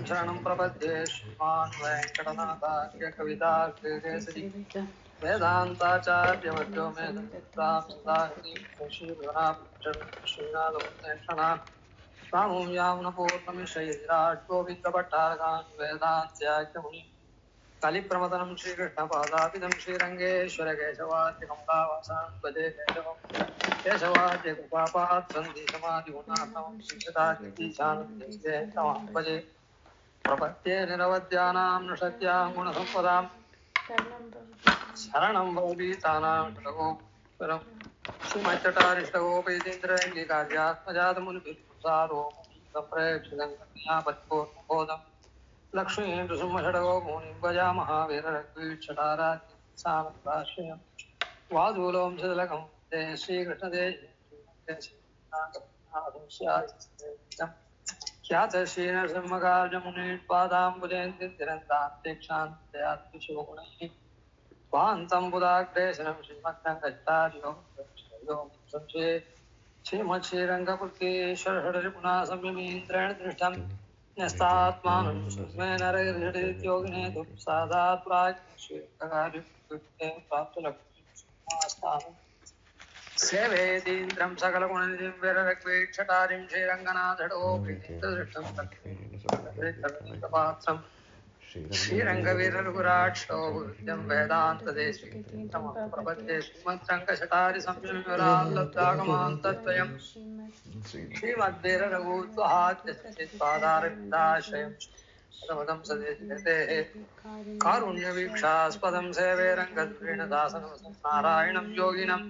शरणं प्रपद्ये श्रीमान् वेङ्कटनाथार्य कवितार्किकेसरी वेदान्ताचार्यवर्यो मे श्रीनाथमुनेक्षणात् रामं यामुनपूर्णमिषयिराट् गोविन्दभट्टारकान् वेदान्त्याख्यमुनि कलिप्रमदनं श्रीकृष्णपादापिदं श्रीरङ्गेश्वर केशवाद्यकमलावासान् भजे केशवम् केशवाद्य कृपापात्सन्धिशमादिगुणार्णवं श्रीशताद्यतीशानन्दं भजे प्रपद्ये निरवद्यानां नृषत्यां गुणसम्पदां शरणं भवतीतानां षडगोपरं श्रीमच्चटारिष्टगोपैतीन्द्रैङ्गिकार्यात्मजातमुनिभिर्सारो सम्प्रेक्षितं लक्ष्मीनृसिंहषडगो मुनिं भजामः वीररघुवीक्षटाराश्रयम् वादूलों शिलकं ते श्रीकृष्णदेशं ख्यात श्रीनरसिंहकार्यमुनिपादाम्बुजयन्तिरन्तान्तेक्षान्तयात्रिशोगुणैः भान्तं बुधाग्रेशनं श्रीमद्रङ्गचार्यो संशये श्रीमच्छ्रीरङ्गपुर्तीश्वरषडरिपुणा संयमीन्द्रेण दृष्टं न्यस्तात्मानं सुमेन रैर्हृदित्योगिने दुःसादात् प्राज्ञश्रीरङ्गकार्यं प्राप्तलक्ष्मीस्थानं सेवेदीन्द्रं सकलगुणनिधिं विररग्वीक्षटारिं श्रीरङ्गनाथडोपरीतिं श्रीरङ्गवीररघुराक्षोभृत्यं वेदान्तदेशिकं प्रपद्ये श्रीमद्रङ्गशटारि संयमविराल्लब्धागमान्तद्वयं श्रीमद्वीररघुत्वहाद्यपादारविन्दाश्रयं पदं सदेशेः कारुण्यवीक्षास्पदं सेवे रङ्गद्वीणदासनं नारायणं योगिनं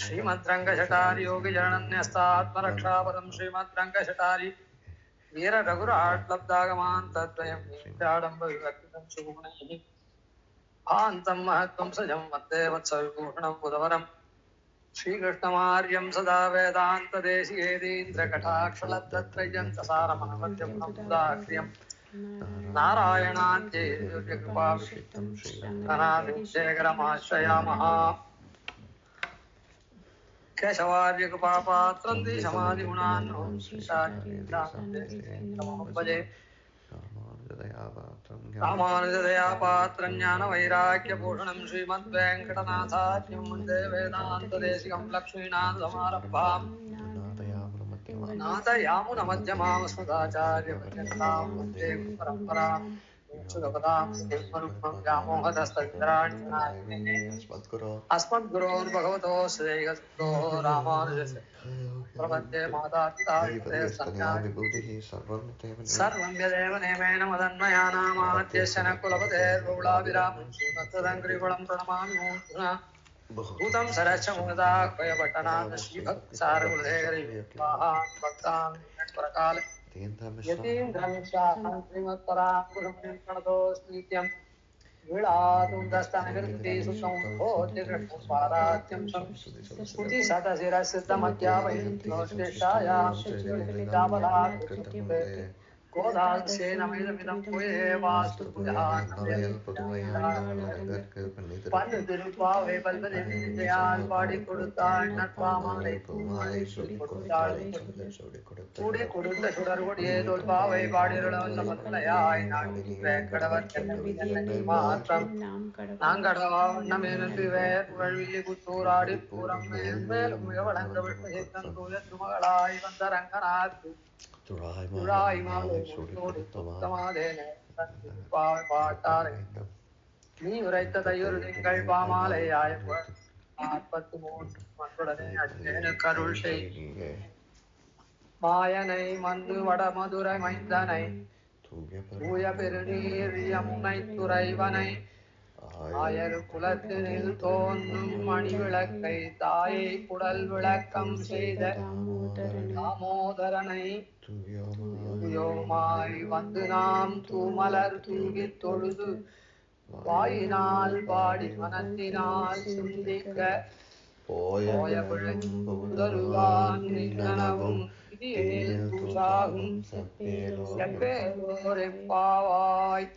श्रीमद्रङ्गशटारि योगिजनन्यस्तात्मरक्षापदं श्रीमद्रङ्गशटारि वीररघुराट्लब्धागमान्तद्वयं वीराडम्बविवर्तितं सुगुणैः भान्तं महत्त्वं सजं वन्दे वत्सविभूषणं बुधवरं श्रीकृष्णमार्यं सदा वेदान्तदेशिकेदीन्द्रकटाक्षलब्धत्रय्यन्तसारमनवद्यं नारायणाद्यैर्कृपाभिषिक्तं श्रीरङ्गनाथशेखरमाश्रयामः केशवार्यकृपापात्रं द्विसमाधिगुणान्नो भजे रामानुजदयापात्रं ज्ञानवैराग्यभूषणं श्रीमद्वेङ्कटनाथार्यं वन्दे वेदान्तदेशिकं लक्ष्मीनाथसमारम्भाम् नाथयामुनमध्यमामस्मदाचार्यपर्यन्तां वन्दे गुरुपरम्पराम् अस्मद्गुरोर्भगवतोऽस्य दैकसिन्धोः रामानुजस्य प्रपद्ये मातापिता सर्वं यदेव नियमेन मदन्मयानामाद्यस्य न कुलपतेर्बहुलाभिरामं श्रीमद्दङ्घ्रिकुलं प्रणमामि मूर्ध्ना भूतं सरश्च मुनिदाह्वयपट्टनाथ श्रीभक्तिसारकुलशेखरी भक्तान् परकाले यतीन्द्रं श्रीमत्पराङ्कुरमुनिं नित्यं वीळातुन्दस्तनकृती सुसंहोद्यकृष्णस्वाराध्यं स्फुटिशतशिरसिद्धमध्यापयन्त्याबलात् கோதாசேனமிதமிதம் புயே வாஸ்து பல்லு திருப்பாவை பல்வதையால் பாடி கொடுத்தாள் நற்பாமாலை பூமாலை சொல்லி கொடுத்தாள் கூடி கொடுத்த சுடர்கொடியே தொல்பாவை பாடிருளவல்லாய் கடவர் மாற்றம் நாங்கடவா வண்ணமேனு வேள்வில்லி புத்தூராடி பூரம் மேல் மேலும் மிக வழங்க விட்டு தூய திருமகளாய் வந்த ரங்கநாத்து நீ உரைத்த தையொரு திங்கள் பாமாலையாய் 43 கருள் செய் மாயனை மந்து வட மதுரை மைந்தனை தூய பெருநீர் யமுனை துறைவனை ஆயர் குலத்தினில் தோன்றும் மணி விளக்கை தாயை குடல் விளக்கம் செய்த தாமோதரனை யோமாய் வந்து நாம் தூமலர் தூவி தொழுது வாயினால் பாடி மனத்தினால் சிந்திக்க போய பிழைவான் நிகனவும் தூசாகும் பாவாய்.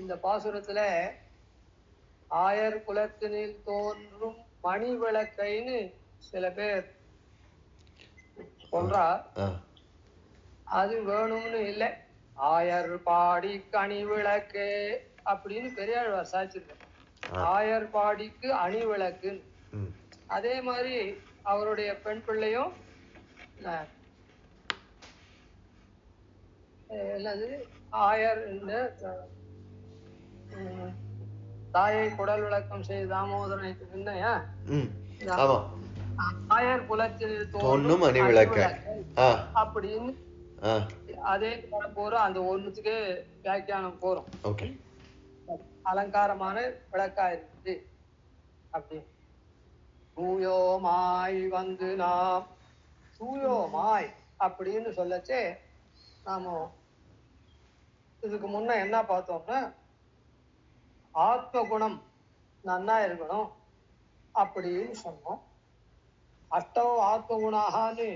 இந்த பாசுரத்துல ஆயர் குலத்தினில் தோன்றும் மணி விளக்கைன்னு சில பேர் சொல்றா. அது வேணும்னு இல்லை. ஆயர் பாடி கனி விளக்கு அப்படின்னு பெரியாழ்வார் சாதிச்சிருக்க. ஆயர் பாடிக்கு அணி விளக்கு. அதே மாதிரி அவருடைய பெண் பிள்ளையும் என்னது ஆயர் தாயை குடல் விளக்கம் செய்து தாமோதரனுக்கு முன்னையா ஆயர் குலத்தில் தோன்றும் அணி விளக்கு அப்படின்னு அதே போறோம். அந்த ஒண்ணுத்துக்கே வியாக்கியானம் போறோம். அலங்காரமான விளக்கா இருக்குது அப்படி. தூயோமாய் வந்து நாம் தூயோமாய் அப்படின்னு சொல்லச்சே நாம இதுக்கு முன்ன என்ன பார்த்தோம்னா ஆத்ம குணம் நன்னா இருக்கணும் அப்படின்னு சொன்னோம். அஷ்டோ ஆத்ம குணாகான்னு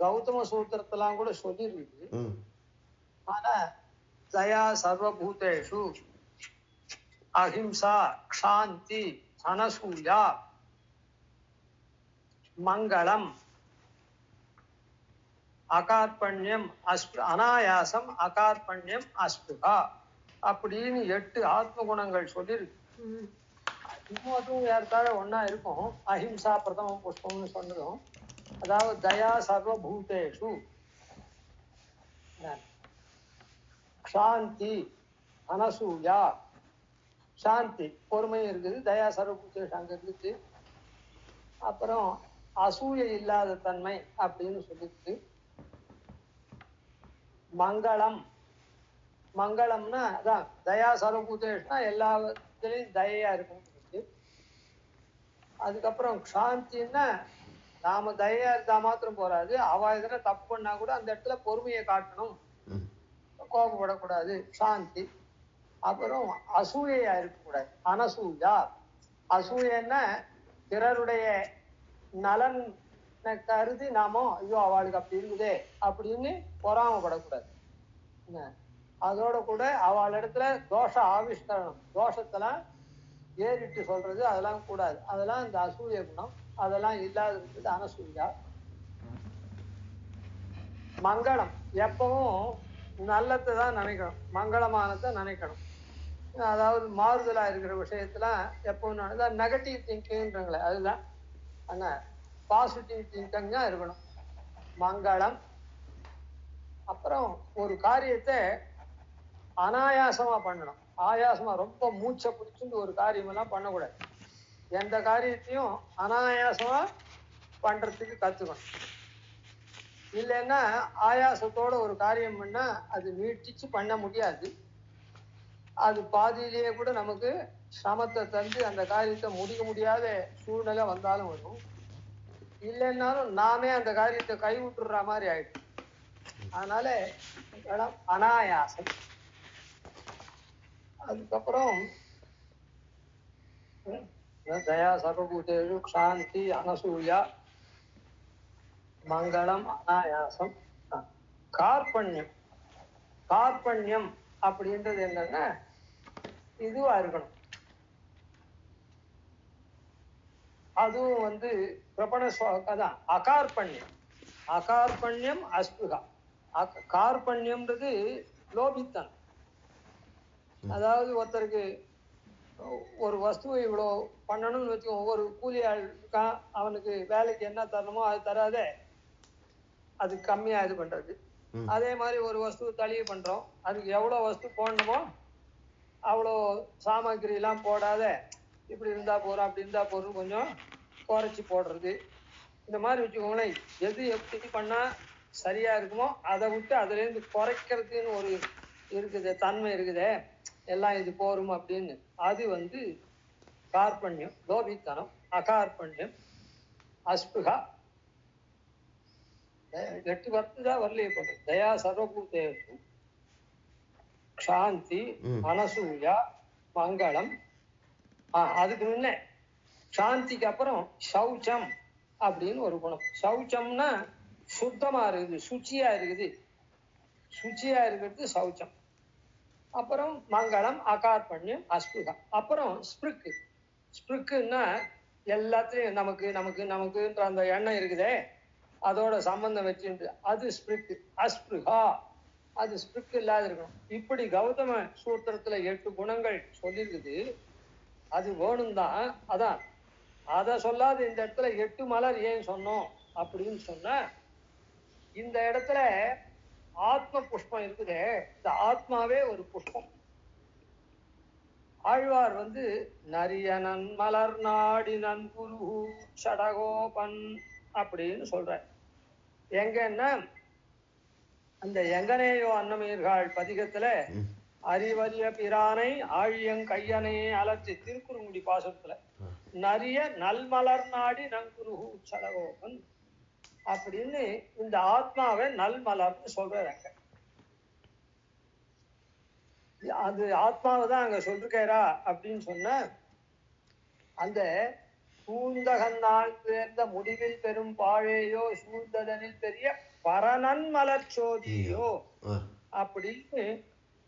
கௌதம சூத்திரத்தெல்லாம் கூட சொல்லிருக்கு. ஆனா தயா சர்வபூதேஷு, அஹிம்சா, க்ஷாந்தி, அனசூயா, மங்களம், அகார்பண்யம், அனாயாசம், அகார்பண்யம், அஸ்புகா அப்படின்னு 8 ஆத்ம குணங்கள் சொல்லிருக்கு. இன்னும் யாருக்காக ஒன்னா இருக்கும். அஹிம்சா பிரதம புஷ்பம்னு சொன்னதும், அதாவது தயா சர்வபூதேஷு, சாந்தி, அனசூயா, சாந்தி பொறுமை இருக்குது. தயா சர்வபூதேஷு அங்க இருக்குது. அப்புறம் அசூயை இல்லாத தன்மை அப்படின்னு சொல்லிருக்கு. மங்களம், மங்களம்னா அதான் தயா சர்வபூதேஷுனா எல்லாத்திலையும் தயையா இருக்கும். அதுக்கப்புறம் சாந்தின்னா நாம தயையா இருந்தா மாத்திரம் போறாது, அவ எதனா தப்பு பண்ணா கூட அந்த இடத்துல பொறுமையை காட்டணும், கோபப்படக்கூடாது, சாந்தி. அப்புறம் அசூயையா இருக்கக்கூடாது, அனசூயா. அசூயன்னா பிறருடைய நலன் கருதி நாமோ ஐயோ அவளுக்கு அப்படி இருக்குதே அப்படின்னு பொறாமப்படக்கூடாது. அதோட கூட அவள் இடத்துல தோஷ ஆவிஷ்கரணம், தோஷத்தெல்லாம் ஏறிட்டு சொல்றது அதெல்லாம் கூடாது. அதெல்லாம் இந்த அசூய குணம், அதெல்லாம் இல்லாத இருக்குது அனசூயா. மங்களம், எப்பவும் நல்லத்தை தான் நினைக்கணும், மங்களமானதை நினைக்கணும். அதாவது மாறுதலா இருக்கிற விஷயத்துல எப்பவும் நெகட்டிவ் திங்கிங்கிறாங்களே அதுதான். ஆனா பாசிட்டிவ் திங்கிங் தான் இருக்கணும். மங்களம். அப்புறம் ஒரு காரியத்தை அனாயாசமா பண்ணணும். ஆயாசமா ரொம்ப மூச்சை பிடிச்சுட்டு ஒரு காரியம் எல்லாம் பண்ணக்கூடாது. எந்த காரியத்தையும் அனாயாசமா பண்றதுக்கு கத்துக்கணும். இல்லைன்னா ஆயாசத்தோட ஒரு காரியம் பண்ணா அது நீட்டிச்சு பண்ண முடியாது. அது பாதியிலேயே கூட நமக்கு சிரமத்தை தந்து அந்த காரியத்தை முடிக்க முடியாத சூழ்நிலை வந்தாலும் வரும். இல்லைன்னாலும் நாமே அந்த காரியத்தை கைவிட்டுற மாதிரி ஆயிடும். அதனால அனாயாசம். அதுக்கப்புறம் தயா சர்வபூதேஷு, சாந்தி, அனசூயா, மங்களம், அனாயாசம். கார்பண்யம், கார்பண்யம் அப்படின்றது என்னன்னா இதுவா இருக்கணும். அதுவும் பிரபண தான். அகார்பண்யம், அகார்பண்யம், அஸ்புகா. கார்பண்யம்ன்றது லோபித்தன். அதாவது ஒருத்தருக்கு ஒரு வஸ்துவை இவ்வளோ பண்ணணும்னு வச்சுக்கோ, ஒவ்வொரு கூலி ஆள் இருக்கான், அவனுக்கு வேலைக்கு என்ன தரணுமோ அது தராதே, அது கம்மியா இது பண்றது. அதே மாதிரி ஒரு வஸ்து தளியை பண்றோம், அதுக்கு எவ்வளவு வஸ்து போடணுமோ அவ்வளோ சாமாகிரி எல்லாம் போடாத, இப்படி இருந்தா போறோம் அப்படி இருந்தா போறோம் கொஞ்சம் குறைச்சி போடுறது. இந்த மாதிரி வச்சுக்கோங்களேன். எது எப்படி பண்ணா சரியா இருக்குமோ அதை விட்டு அதுல இருந்து குறைக்கிறதுன்னு ஒரு இருக்குது தன்மை இருக்குதே, எல்லாம் இது போரும் அப்படின்னு. அது கார்பண்யம், லோபித்தனம். அகார்பண்யம், அஸ்புகா. 8 வருஷம் வரலையே போட்டு. தயா சர்வபூதேஷு, சாந்தி, அனசூயா, மங்களம். அதுக்கு முன்ன சாந்திக்கு அப்புறம் சௌச்சம் அப்படின்னு ஒரு குணம். சௌச்சம்னா சுத்தமா இருக்குது, சுச்சியா இருக்குது. சுச்சியா இருக்கிறது சௌச்சம். அப்புறம் மங்களம், அகார்பண்யம், அஸ்புகா. அப்புறம் ஸ்பிருக்கு. ஸ்பிருக்குன்னா எல்லாத்தையும் நமக்கு நமக்கு நமக்குன்ற அந்த எண்ணம் இருக்குதே, அதோட சம்பந்தம் வச்சுட்டு அது ஸ்பிரிக். அஸ்பிருகா அது ஸ்பிரிக் இல்லாத இருக்கணும். இப்படி கௌதம சூத்திரத்துல 8 குணங்கள் சொல்லியிருக்குது. அது வேணும் தான். அதான் அத சொல்லாத இந்த இடத்துல 8 மலர் ஏன் சொன்னோம் அப்படின்னு சொன்ன, இந்த இடத்துல ஆத்ம புஷ்பம் இருக்குது. இந்த ஆத்மாவே ஒரு புஷ்பம். ஆழ்வார் நரியனன் மலர் நாடி நன்புரு சடகோபன் அப்படின்னு சொல்ற. எங்கன்னா அந்த எங்கனேயோ அன்னமீர்கள் பதிகத்துல அறிவறிய பிரானை ஆழியங் கையனையே அலர்ச்சி திருக்குறுங்குடி பாசத்துல நரிய நல்மலர் நாடி நங்குருகு சடகோபன் அப்படின்னு இந்த ஆத்மாவை நல்மலர்னு சொல்றாங்க. அது ஆத்மாவை தான் அங்க சொல்லிருக்காரா அப்படின்னு சொன்ன, அந்த சூழ்ந்தகன்னால் சேர்ந்த முடிவில் பெரும் பாழையோ சூழ்ந்ததனில் பெரிய பரநன் மலர்ச்சோதியோ அப்படின்னு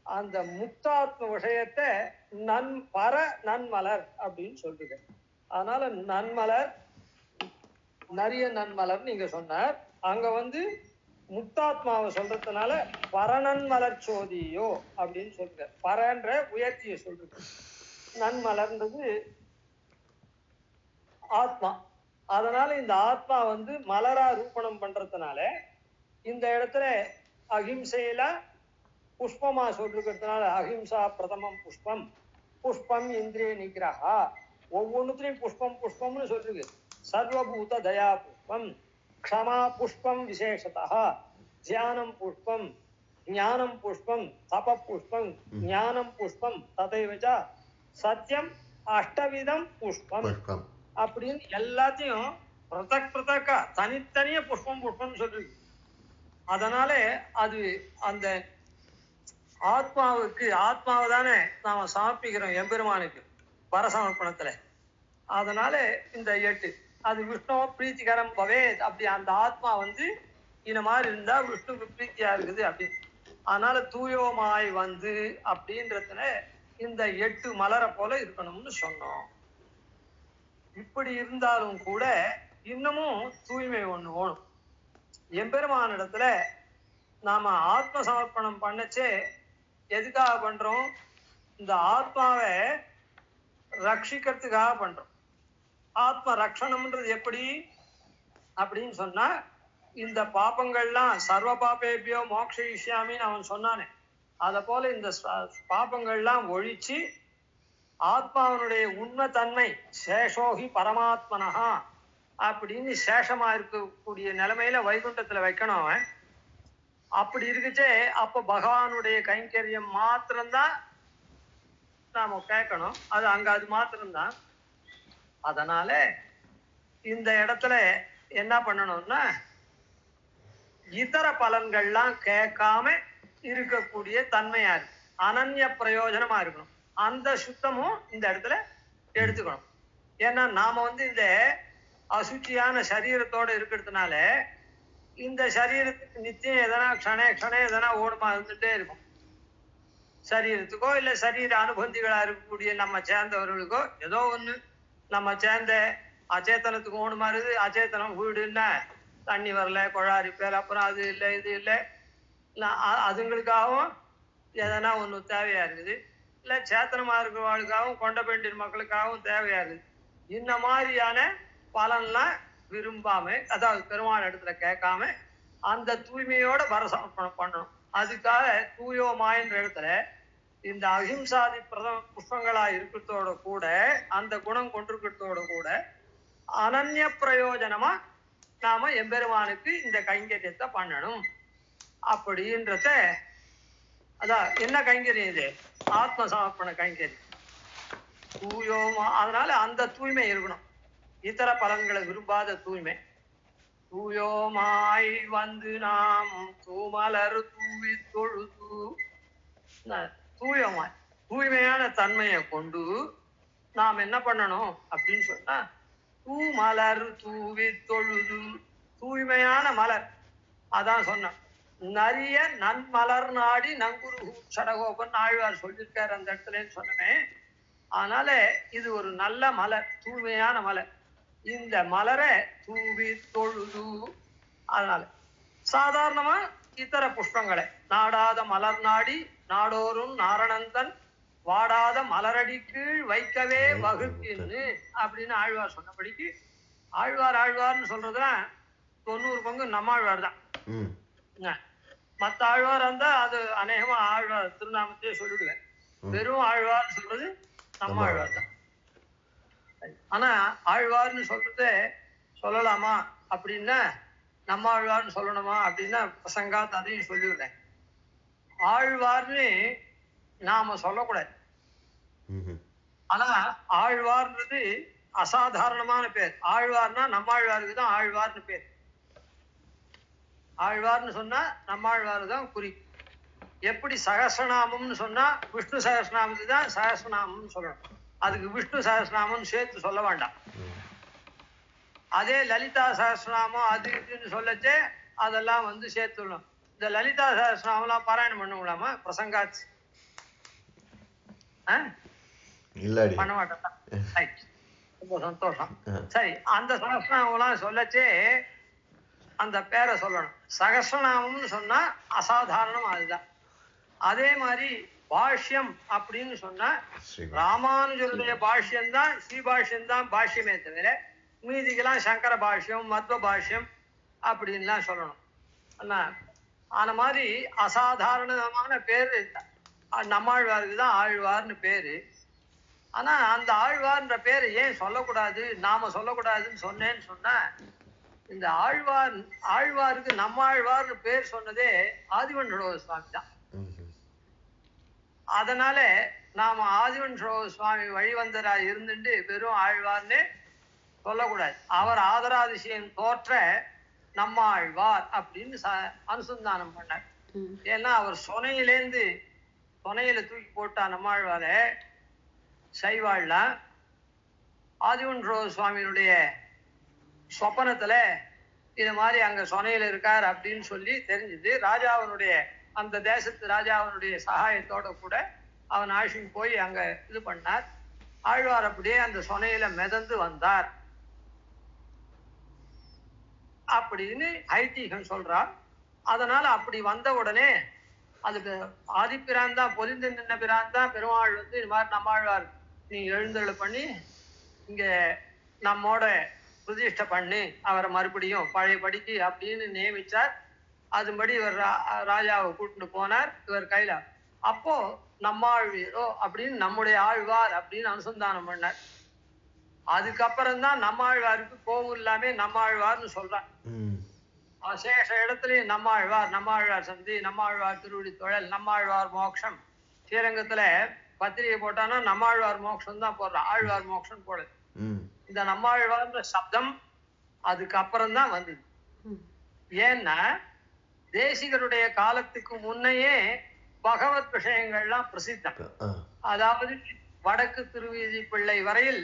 அந்த முக்தாத்ம விஷயத்தை பர நன்மலர் அப்படின்னு சொல்லுங்க. அதனால நன்மலர் நிறைய நன்மலர் நீங்க சொன்னார். அங்க முக்தாத்மாவை சொல்றதுனால பரநன் மலர்ச்சோதியோ அப்படின்னு சொல்லுங்க. பரன்ற உயர்த்திய சொல்றது, நன்மலர்ன்றது ஆத்மா. அதனால இந்த ஆத்மா மலரா ரூபணம் பண்றதுனால இந்த இடத்துல அஹிம்சையில புஷ்பமா சொல்லிருக்கிறதுனால அஹிம்சா பிரதமம் புஷ்பம், புஷ்பம் இந்திரிய நிகிரகா, ஒவ்வொன்றுத்திலையும் புஷ்பம் புஷ்பம்னு சொல்லிருக்கு. சர்வபூத தயா புஷ்பம், க்ஷமா புஷ்பம் விசேஷதா, தியானம் புஷ்பம், ஞானம் புஷ்பம், தப புஷ்பம், ஞானம் புஷ்பம், ததைவச்ச சத்தியம் அஷ்டவிதம் புஷ்பம் அப்படின்னு எல்லாத்தையும் பிரதக் பிரதக்கா தனித்தனிய புஷ்பம் புஷ்பம் சொல்லிருக்கு. அதனால அது அந்த ஆத்மாவுக்கு ஆத்மாவை தானே நாம சமர்ப்பிக்கிறோம் எம்பெருமானுக்கு பரசமர்ப்பணத்துல. அதனால இந்த 8 அது விஷ்ணுவ பிரீத்திகரம் பவே, அப்படி அந்த ஆத்மா இந்த மாதிரி இருந்தா விஷ்ணுக்கு பிரீத்தியா இருக்குது அப்படி. அதனால தூயோமாய் அப்படின்றதுல இந்த 8 மலரை போல இருக்கணும்னு சொன்னோம். இப்படி இருந்தாலும் கூட இன்னமும் தூய்மை ஒண்ணு வேணும். எம்பெருமானிடத்துல நாம ஆத்ம சமர்ப்பணம் பண்ணச்சே எதுக்காக பண்றோம்? இந்த ஆத்மாவை ரட்சிக்கிறதுக்காக பண்றோம். ஆத்ம ரட்சணம்ன்றது எப்படி அப்படின்னு சொன்னா, இந்த பாப்பங்கள்லாம் சர்வ பாப்பேபியோ மோக்ஷயிஷ்யாமின்னு அவன் சொன்னானே, அத போல இந்த பாப்பங்கள்லாம் ஒழிச்சு ஆத்மாவனுடைய உண்மை தன்மை சேஷோகி பரமாத்மனஹா அப்படின்னு சேஷமா இருக்கக்கூடிய நிலைமையில வைகுண்டத்துல வைக்கணும் அவன். அப்படி இருக்குச்சே அப்ப பகவானுடைய கைங்கரியம் மாத்திரம்தான் நாம கேட்கணும். அது அங்க அது மாத்திரம்தான். அதனால இந்த இடத்துல என்ன பண்ணணும்னா, இதர பலன்கள்லாம் கேட்காம இருக்கக்கூடிய தன்மையா இருக்கு, அனன்ய பிரயோஜனமா இருக்கணும். அந்த சுத்தமும் இந்த இடத்துல எடுத்துக்கணும். ஏன்னா நாம இந்த அசுச்சியான சரீரத்தோட இருக்கிறதுனால இந்த சரீரத்துக்கு நித்தியம் எதனா க்ஷணே எதனா ஓடுமா இருந்துட்டே இருக்கும். சரீரத்துக்கோ இல்ல சரீர அனுபந்திகளா இருக்கக்கூடிய நம்ம சேர்ந்தவர்களுக்கோ ஏதோ ஒண்ணு நம்ம சேர்ந்த அச்சேத்தனத்துக்கு ஓடுமா இருக்குது. அச்சேத்தனம் வீடுன்னா தண்ணி வரல, குழா ரிப்பேர், அப்புறம் அது இல்லை இது இல்லை, அதுங்களுக்காகவும் எதனா ஒண்ணு தேவையா இருக்குது. இல்ல சேத்தனமா இருக்கிறவர்களுக்காகவும் கொண்ட பெண்டின் மக்களுக்காகவும் தேவையா இருக்குது. இந்த மாதிரியான பலன்லாம் விரும்பாம, அதாவது பெருமாள் இடத்துல கேட்காம அந்த தூய்மையோட பரசமர்ப்பணம் பண்ணணும். அதுக்காக தூயோமாயின்ற இடத்துல இந்த அஹிம்சாதி பிரதம புஷ்பங்களா இருக்கிறதோட கூட, அந்த குணம் கொண்டிருக்கிறதோட கூட அனன்ய பிரயோஜனமா நாம எம்பெருமானுக்கு இந்த கைங்கரியத்தை பண்ணணும் அப்படின்றத. அதான் என்ன கைங்கரியம் இது? ஆத்ம சமர்ப்பண கைங்கரியம், தூயோமா. அதனால அந்த தூய்மை இருக்கணும், இதர பலன்களை விரும்பாத தூய்மை. தூயோமாய் நாம் தூமலர் தூவி தொழுது, தூயமாய் தூய்மையான தன்மையை கொண்டு நாம் என்ன பண்ணணும் அப்படின்னு சொன்னா, தூமலர் தூவி தொழுது, தூய்மையான மலர். அதான் சொன்ன நிறைய நன்மலர் நாடி நங்குரு சடகோபன் ஆழ்வார் சொல்லியிருக்காரு அந்த இடத்துலன்னு சொன்னேன். அதனால இது ஒரு நல்ல மலர், தூய்மையான மலர். இந்த மலரை தூவி தொழுது, அதனால சாதாரணமா இதர புஷ்பங்களை நாடாத மலர் நாடி நாடோறும் நாரணந்தன் வாடாத மலரடி கீழ் வைக்கவே வகுக்கின்னு அப்படின்னு ஆழ்வார் சொன்னபடிக்கு ஆழ்வார்னு சொல்றதுதான் 90 பங்கு நம்மாழ்வார் தான். மத்த ஆழ்வார் இருந்தா அது அநேகமா ஆழ்வார் திருநாமத்தையே சொல்லிடுவேன். வெறும் ஆழ்வார்னு சொல்றது நம்ம ஆழ்வார் தான். ஆனா ஆழ்வார்னு சொல்றதே சொல்லலாமா அப்படின்னா நம்ம ஆழ்வார்னு சொல்லணுமா அப்படின்னா பிரசங்காத் அதையும் சொல்லிவிடுறேன். ஆழ்வார்னு நாம சொல்லக்கூடாது. ஆனா ஆழ்வார்ன்றது அசாதாரணமான பேர். ஆழ்வார்னா நம்மாழ்வாருக்கு தான் ஆழ்வார்னு பேர். ஆழ்வார்னு சொன்னா நம்மாழ்வாரு தான் குறி. எப்படி சகஸ்ரநாமம்னு சொன்னா விஷ்ணு சகஸ்ரநாமத்துக்கு தான் சகஸ்ரநாமம்னு சொல்லணும். அதுக்கு விஷ்ணு சகஸ்ரநாமம் சேர்த்து சொல்ல வேண்டாம். அதே லலிதா சகஸ்ரநாமம் அது இதுன்னு சொல்லச்சே அதெல்லாம் வந்து சேர்த்துடணும். இந்த லலிதா சகஸ்ரநாமம் பாராயணம் பண்ணுங்களாமா பிரசங்காச்சு பண்ண மாட்டேன். ரொம்ப சந்தோஷம். சரி, அந்த சகஸ்ரநாமம் சொல்லச்சே அந்த பேரை சொல்லணும். சகஸ்ரநாமம்னு சொன்னா அசாதாரணம் அதுதான். அதே மாதிரி பாஷ்யம் அப்படின்னு சொன்னா ராமானுஜருடைய பாஷ்யம் தான் ஸ்ரீபாஷ்யம் தான் பாஷ்யமே தவிர மீதிக்கெல்லாம் சங்கர பாஷ்யம் மத்வ பாஷ்யம் அப்படின்லாம் சொல்லணும். அந்த மாதிரி அசாதாரணமான பேரு நம்மாழ்வாருக்கு தான் ஆழ்வார்னு பேரு. ஆனா அந்த ஆழ்வார்ன்ற பேரை ஏன் சொல்லக்கூடாது, நாம சொல்லக்கூடாதுன்னு சொன்னேன்னு சொன்னா இந்த ஆழ்வாருக்கு நம்மாழ்வார்னு பேர் சொன்னதே ஆதிவன்ஷோட சுவாமி தான். அதனால நாம ஆதிவன்ஷோட சுவாமி வழிவந்தரா இருந்துட்டு வெறும் ஆழ்வார்னு சொல்லக்கூடாது. அவர் ஆதராதிசயம் தோற்ற நம்மாழ்வார் அப்படின்னு அனுசந்தானம் பண்ணார். ஏன்னா அவர் சொனையில தூக்கி போட்டா நம்மாழ்வார சைவாழ்லாம் ஆதிவன்ஷோ சுவாமியினுடைய சொப்பனத்துல இது மாதிரி அங்க சொனையில இருக்கார் அப்படின்னு சொல்லி தெரிஞ்சது. ராஜாவனுடைய அந்த தேசத்து ராஜாவனுடைய சகாயத்தோட கூட அவன் ஆஷின் போய் அங்க இது பண்ணார். ஆழ்வார் அப்படியே அந்த சொனையில மிதந்து வந்தார் அப்படின்னு ஐதீகம் சொல்றார். அதனால அப்படி வந்த உடனே அதுக்கு ஆதிப்பிரான் தான் பொலிந்து நின்ன பிரான் தான் பெருமாள் வந்து இது மாதிரி நம்மாழ்வார் நீ எழுந்தருளை பண்ணி இங்க நம்மோட பிரதிஷ்டை பண்ணி அவரை மறுபடியும் பழையபடிக்கு அப்படின்னு நியமிச்சார். அதுபடி இவர் ராஜாவை கூட்டிட்டு போனார் இவர் கையில. அப்போ நம்மாழ்வீரோ அப்படின்னு நம்முடைய ஆழ்வார் அப்படின்னு அனுசந்தானம் பண்ணார். அதுக்கப்புறம் தான் நம்மாழ்வாருக்கு கோவில் இல்லாமே நம்மாழ்வார்னு சொல்றார். அசேஷ இடத்துலயும் நம்மாழ்வார் சந்தி, நம்மாழ்வார் திருவடி தொழல், நம்மாழ்வார் மோட்சம். ஸ்ரீரங்கத்துல பத்திரிகை போட்டானா நம்மாழ்வார் மோட்சம் தான் போடுறான், ஆழ்வார் மோட்சம் போடுது. இந்த நம்மாழ்வார்ன்ற சப்தம் அதுக்கப்புறம் தான் வந்தது. ஏன்னா தேசிகருடைய காலத்துக்கு முன்னையே பகவத் விஷயங்கள்லாம் பிரசித்தம். அதாவது வடக்கு திருவீதி பிள்ளை வரையில்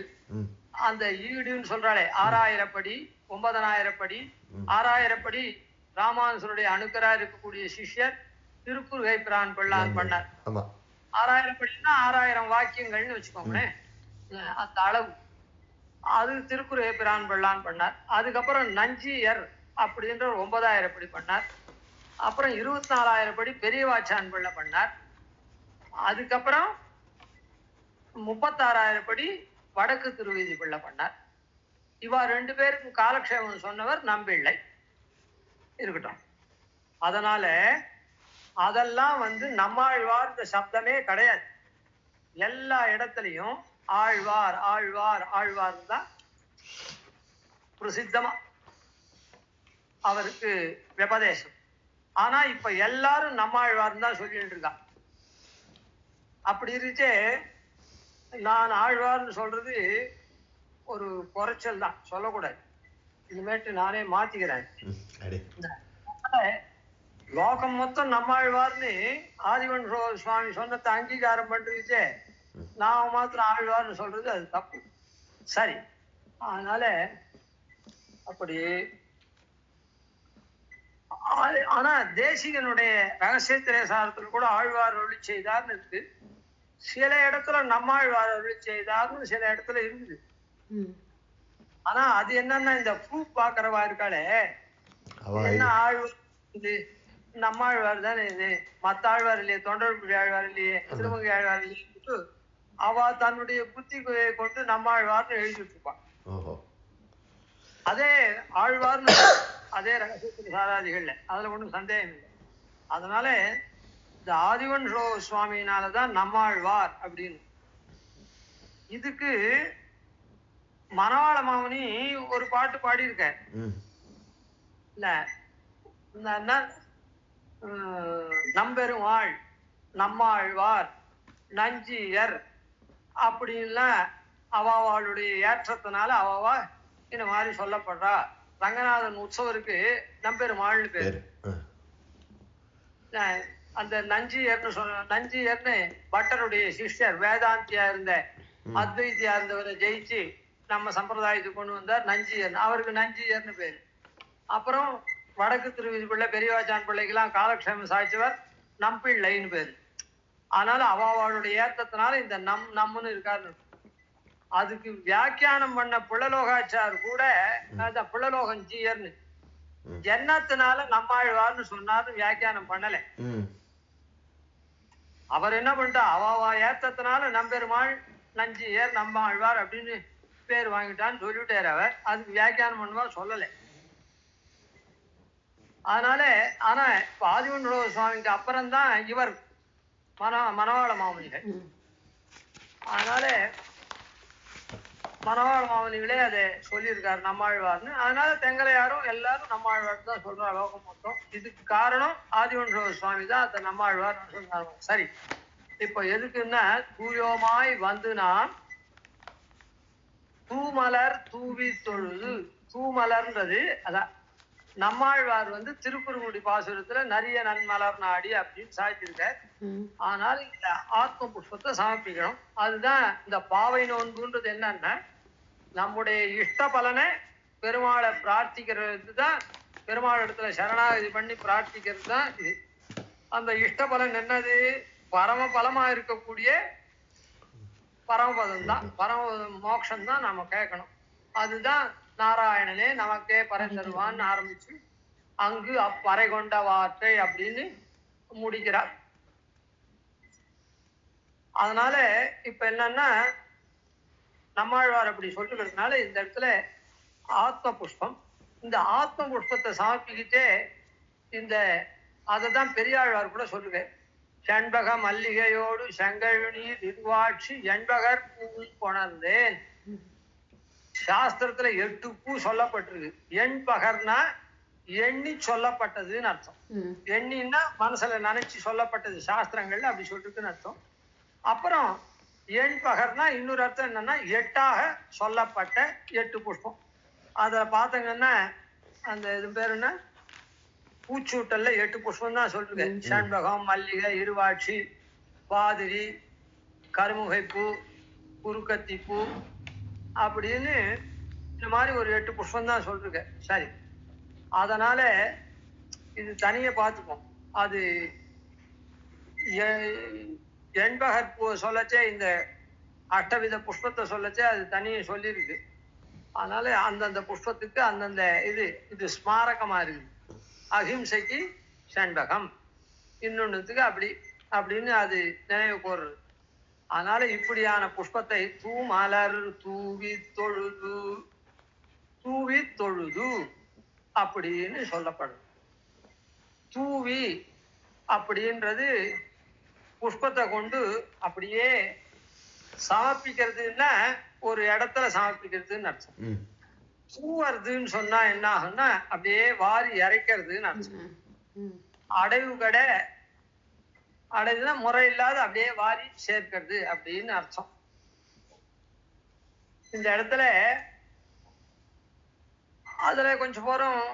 அந்த ஈடுன்னு சொல்றாளே 6000 படி 9000 படி 6000 படி ராமானுஜருடைய அணுக்கரா இருக்கக்கூடிய சிஷ்யர் திருக்குறுகை பிரான் பிள்ளான் பண்ணார். 6000 படினா 6000 வாக்கியங்கள்னு வச்சுக்கோங்களேன். அந்த அளவு அது திருக்குறுகை பிரான் பிள்ளான் பண்ணார். அதுக்கப்புறம் நஞ்சியர் அப்படின்ற 9000 படி பண்ணார். அப்புறம் 24,000 படி பெரியவாச்சான் பிள்ளை பண்ணார். அதுக்கப்புறம் 36,000 படி வடக்கு திருவீதி பிள்ளை பண்ணார். இவா 2 பேருக்கும் காலக்ஷேமம் சொன்னவர் நம்பிள்ளை இருக்கட்டும். அதனால அதெல்லாம் வந்து நம்மாழ்வார் சப்தமே கிடையாது. எல்லா இடத்துலையும் ஆழ்வார் ஆழ்வார் ஆழ்வார் தான் பிரசித்தமா அவருக்கு வெபதேசம். ஆனா இப்ப எல்லாரும் நம்மாழ்வார் தான் சொல்லிட்டு இருக்கா. அப்படி இருச்சே நான் ஆழ்வார்னு சொல்றது ஒரு குறைச்சல் தான், சொல்லக்கூடாது. இனிமேட்டு நானே மாத்திக்கிறேன். லோகம் மொத்தம் நம்மாழ்வார்னு ஆதிவன் சுவாமி சொன்னதை அங்கீகாரம் பண்ணிருச்சே, நான் மாத்திரம் ஆழ்வார்னு சொல்றது அது தப்பு. சரி, அதனால அப்படி. ஆனா தேசிகனுடைய ரகசியத்திரேசாரத்தில் கூட ஆழ்வார் அருளி செய்தார்னு இருக்கு. சில இடத்துல நம்மாழ்வார் அருளி செய்தார்னு சில இடத்துல இருக்குது. ஆனா அது என்னன்னா இந்த ப்ரூஃப் பாக்குறவா இருக்காளே என்ன ஆழ்வார் இது? நம்மாழ்வார் தானே இது, மத்த ஆழ்வார் இல்லையே, தொண்டர்புரி ஆழ்வார் இல்லையே, திருமங்கை ஆழ்வார் இல்லையே, அவ தன்னுடைய புத்தி கொண்டு நம்மாழ்வார்னு எழுதிட்டு இருப்பான். அதே ஆழ்வார்னு அதே ரகசியத்தின் சாராதிகள்ல, அதுல ஒண்ணும் சந்தேகம் இல்லை. அதனால இந்த ஆதிவன் சுவாமியினாலதான் நம்மாழ்வார் அப்படின்னு. இதுக்கு மணவாள மாமுனி ஒரு பாட்டு பாடியிருக்க இல்ல, நம்பெருமாள் நம்மாழ்வார் நஞ்சியர் அப்படின்லாம் அவாவாளுடைய ஏற்றத்தினால அவாவா இந்த மாதிரி சொல்லப்படுறா. ரங்கநாதன் உற்சவருக்கு நம்பெருமாள்னு பேரு. அந்த நஞ்சியர்னு நஞ்சியர்னு பட்டருடைய சிஷ்யர், வேதாந்தியா இருந்த அத்வைத்தியா இருந்தவரை ஜெயிச்சு நம்ம சம்பிரதாயத்துக்கு கொண்டு வந்தார் நஞ்சியர். அவருக்கு நஞ்சியர்னு பேரு. அப்புறம் வடக்கு திருவிதிப்பிள்ளை பெரியவாச்சான் பிள்ளைக்கெல்லாம் காலக்ஷேமம் சாய்ச்சவர் நம்பிள்ளைன்னு பேரு. அதனால அவாவாளுடைய ஏற்றத்தினால இந்த நம்மன்னு இருக்காரு. அதுக்கு வியாக்கியானம் பண்ண புள்ளலோகாச்சார் கூட புள்ளலோகன் ஜீயர்னு ஜன்னத்தினால நம்மாழ்வார்னு சொன்னாரு, வியாக்கியானம் பண்ணல. அவர் என்ன பண்ணிட்டா, அவாவா ஏத்தத்தினால நம்பெருமாள் நஞ்சியர் நம்மாழ்வார் அப்படின்னு பேர் வாங்கிட்டான்னு சொல்லிட்டாரு அவர். அதுக்கு வியாக்கியானம் பண்ணுவார் சொல்லலை. அதனால ஆனா இப்ப ஆதிவன் சுவாமிக்கு அப்புறம்தான் இவர் மணவாள மாமுனிகள். அதனால மணவாள மாமுனிகளே அதை சொல்லியிருக்காரு நம்மாழ்வார்னு. அதனால தெங்கலையாரும் எல்லாரும் நம்மாழ்வார் தான் சொல்றா லோகம் மொத்தம். இதுக்கு காரணம் ஆதிவன் சுவாமி தான் அந்த நம்மாழ்வார் சொன்னாங்க. சரி, இப்ப எதுக்குன்னா, தூயோமாய் வந்து நாம் தூமலர் தூவி தொழுது. தூமலர்ன்றது அதான் நம்மாழ்வார் திருக்குறுங்குடி பாசுரத்துல நிறைய நன்மலர் நாடி அப்படின்னு சாய்த்திருக்க. ஆனால் இந்த ஆத்ம புஷ்பத்தை சமர்ப்பிக்கணும். அதுதான் இந்த பாவை நோன்புன்றது. என்னன்னா, நம்முடைய இஷ்ட பலனை பெருமாளை பிரார்த்திக்கிறது தான், பெருமாள் இடத்துல சரணாகதி பண்ணி பிரார்த்திக்கிறது தான் இது. அந்த இஷ்ட பலன் என்னது? பரம பலமா இருக்கக்கூடிய பரமபதம் தான், பரம மோட்சம் தான் நாம கேட்கணும். அதுதான் நாராயணனே நமக்கே பறை தருவான்னு ஆரம்பிச்சு அங்கு அப்பறை கொண்ட வார்த்தை அப்படின்னு முடிக்கிறார். அதனால இப்ப என்னன்னா, நம்மாழ்வார் அப்படி சொல்லுகிறதுனால இந்த இடத்துல ஆத்ம புஷ்பம், இந்த ஆத்ம புஷ்பத்தை சமர்ப்பிக்கிட்டே இந்த அதைதான் பெரியாழ்வார் கூட சொல்லுவேன். செண்பக மல்லிகையோடு செங்கழுநீர் இருவாட்சி எண்பகர் பூ கொணர்ந்தேன். சாஸ்திரத்துல 8 பூ சொல்லப்பட்டிருக்கு. எண்பகர்னா எண்ணி சொல்லப்பட்டதுன்னு அர்த்தம். எண்ணின்னா மனசுல நினைச்சு சொல்லப்பட்டது, சாஸ்திரங்கள்ல அப்படி சொல்லிருக்குன்னு அர்த்தம். அப்புறம் எண்பகர்னா இன்னொரு அர்த்தம் என்னன்னா, 8ஆக சொல்லப்பட்ட 8 புஷ்பம். அதுல பாத்தீங்கன்னா அந்த இது பேரு என்ன, பூச்சூட்டல்ல 8 புஷ்பம் தான் சொல்லிருக்கேன். செண்பகம், மல்லிகை, இருவாட்சி, பாதிரி, கருமுகைப்பூ, குறுக்கத்திப்பூ அப்படின்னு இந்த மாதிரி ஒரு 8 புஷ்பம் தான் சொல்லிருக்கேன். சரி, அதனால இது தனிய பார்த்துப்போம். அது எண்பகர் பூ சொல்லச்சே, இந்த அஷ்டவித புஷ்பத்தை சொல்லச்சே அது தனியை சொல்லியிருக்கு. அதனால அந்தந்த புஷ்பத்துக்கு அந்தந்த இது ஸ்மாரகமா இருக்குது. அஹிம்சைக்கு செண்பகம், இன்னொன்னுத்துக்கு அப்படி அப்படின்னு அது நினைவு கூறுறது. அதனால இப்படியான புஷ்பத்தை தூமலர் தூவி தொழுது, தூவி தொழுது அப்படின்னு சொல்லப்படுது. தூவி அப்படின்றது புஷ்பத்தை கொண்டு அப்படியே சமர்ப்பிக்கிறதுன்னா ஒரு இடத்துல சமர்ப்பிக்கிறதுன்னு அர்த்தம். தூவறதுன்னு சொன்னா என்ன ஆகும்னா, அப்படியே வாரி இறைக்கிறதுன்னு அர்த்தம். அடைவு கடை, அடைவுனா முறை இல்லாத அப்படியே வாரி சேர்க்கிறது அப்படின்னு அர்த்தம். இந்த இடத்துல அதுல கொஞ்சம் போறோம்.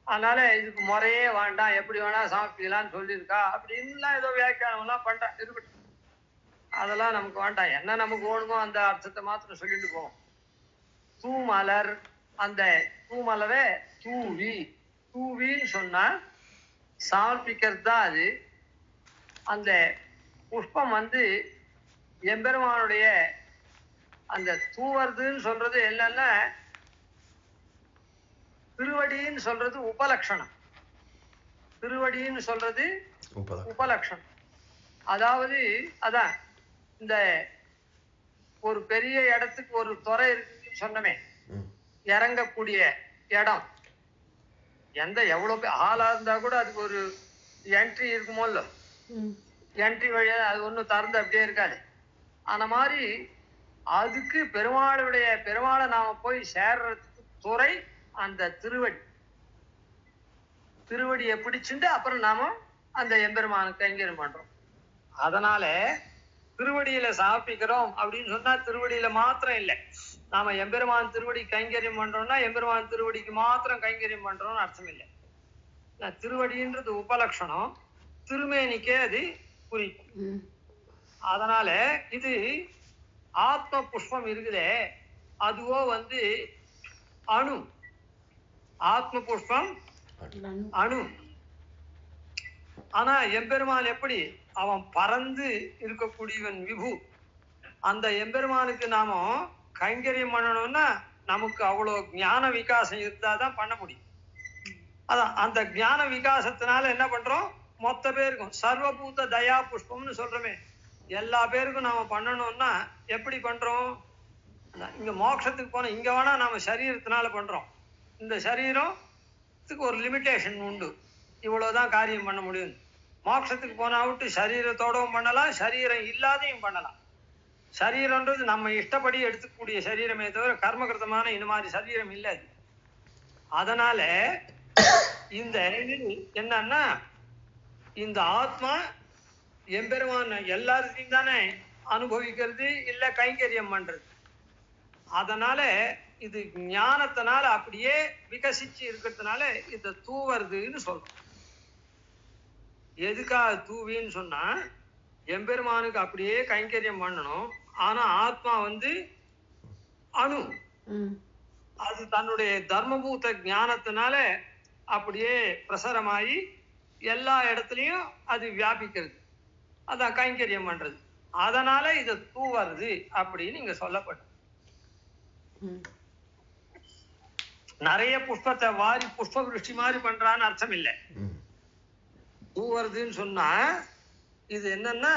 அதனால இதுக்கு முறையே வேண்டாம், எப்படி வேணா சமர்ப்பிக்கலாம்னு சொல்லியிருக்கா அப்படின்லாம் ஏதோ வியாக்கியானம் எல்லாம் பண்றா. இருக்கட்டும், அதெல்லாம் நமக்கு வேண்டாம். என்ன நமக்கு வேணுமோ அந்த அர்த்தத்தை மாத்திரம் சொல்லிட்டு போவோம். தூமலர், அந்த தூமலரை தூவி, தூவின்னு சொன்னா சமர்ப்பிக்கிறது தான் அது. அந்த புஷ்பம் எம்பெருமானுடைய அந்த தூவறதுன்னு சொல்றது என்னன்னா, திருவடின்னு சொல்றது உபலட்சணம். திருவடின்னு சொல்றது உபலட்சணம். அதாவது அதான் இந்த ஒரு பெரிய இடத்துக்கு ஒரு துறை இருக்குன்னு சொன்னமே, இறங்கக்கூடிய இடம் எவ்வளவு ஆளா இருந்தா கூட அதுக்கு ஒரு என்ட்ரி இருக்குமோ இல்ல, என்ட்ரி வழியா அது ஒண்ணும் திறந்து அப்படியே இருக்காது. அந்த மாதிரி அதுக்கு பெருமாளை நாம போய் சேர்றதுக்கு துறை அந்த திருவடியை பிடிச்சுட்டு அப்புறம் நாம அந்த எம்பெருமானுக்கு கைங்கரியம் பண்றோம். அதனால திருவடியில சமர்ப்பிக்கிறோம் அப்படின்னு சொன்னா திருவடியில மாத்திரம் இல்லை, நாம எம்பெருமான் திருவடி கைங்கரியம் பண்றோம்னா எம்பெருமான் திருவடிக்கு மாத்திரம் கைங்கரியம் பண்றோம்னு அர்த்தம் இல்லை. திருவடின்றது உபலட்சணம், திருமேனிக்கே அது குறிக்கும். அதனால இது ஆத்ம புஷ்பம் இருக்குதே, அதுவோ அணு. ஆத்ம புஷ்பம் அணு. ஆனா எம்பெருமான் எப்படி அவன் பறந்து இருக்கக்கூடியவன் விபு. அந்த எம்பெருமானுக்கு நாம கைங்கரியம் பண்ணணும்னா நமக்கு அவ்வளவு ஞான விகாசம் இருந்தாதான் பண்ண முடியும். அதான் அந்த ஞான விகாசத்தினால என்ன பண்றோம், மொத்த பேருக்கும் சர்வபூத தயா புஷ்பம்னு சொல்றோமே, எல்லா பேருக்கும் நாம பண்ணணும்னா எப்படி பண்றோம்? இங்க மோட்சத்துக்கு போன இங்க வேணா நாம சரீரத்தினால பண்றோம். இந்த சரீரத்துக்கு ஒரு லிமிட்டேஷன் உண்டு, இவ்வளவுதான் காரியம் பண்ண முடியும். மோட்சத்துக்கு போனா விட்டு சரீரத்தோடவும் பண்ணலாம், சரீரம் இல்லாதையும் பண்ணலாம். சரீரம்ன்றது நம்ம இஷ்டப்படி எடுத்துக்கூடிய சரீரமே தவிர கர்மகிருத்தமான இந்த மாதிரி சரீரம் இல்லை. அதனால இந்த என்னன்னா இந்த ஆத்மா எம்பெருமான் எல்லாத்தையும் தானே அனுபவிக்கிறது, இல்ல கைங்கரியம் பண்றது. அதனால இது ஞானத்தினால அப்படியே விகசிச்சு இருக்கிறதுனால இத தூவறதுன்னு சொல்றோம். எதுக்காக தூவின்னு சொன்னா, எம்பெருமானுக்கு அப்படியே கைங்கரியம் பண்ணணும். ஆனா ஆத்மா அணு, அது தன்னுடைய தர்மபூத ஞானத்தினால அப்படியே பிரசரமாயி எல்லா இடத்துலயும் அது வியாபிக்கிறது. அதான் கைங்கரியம் பண்றது. அதனால இத தூவறது அப்படின்னு இங்க சொல்லப்படும். நிறைய புஷ்பத்தை வாரி புஷ்ப விருஷ்டி மாதிரி பண்றான்னு அர்த்தம் இல்லை. தூவறதுன்னு சொன்னா இது என்னன்னா,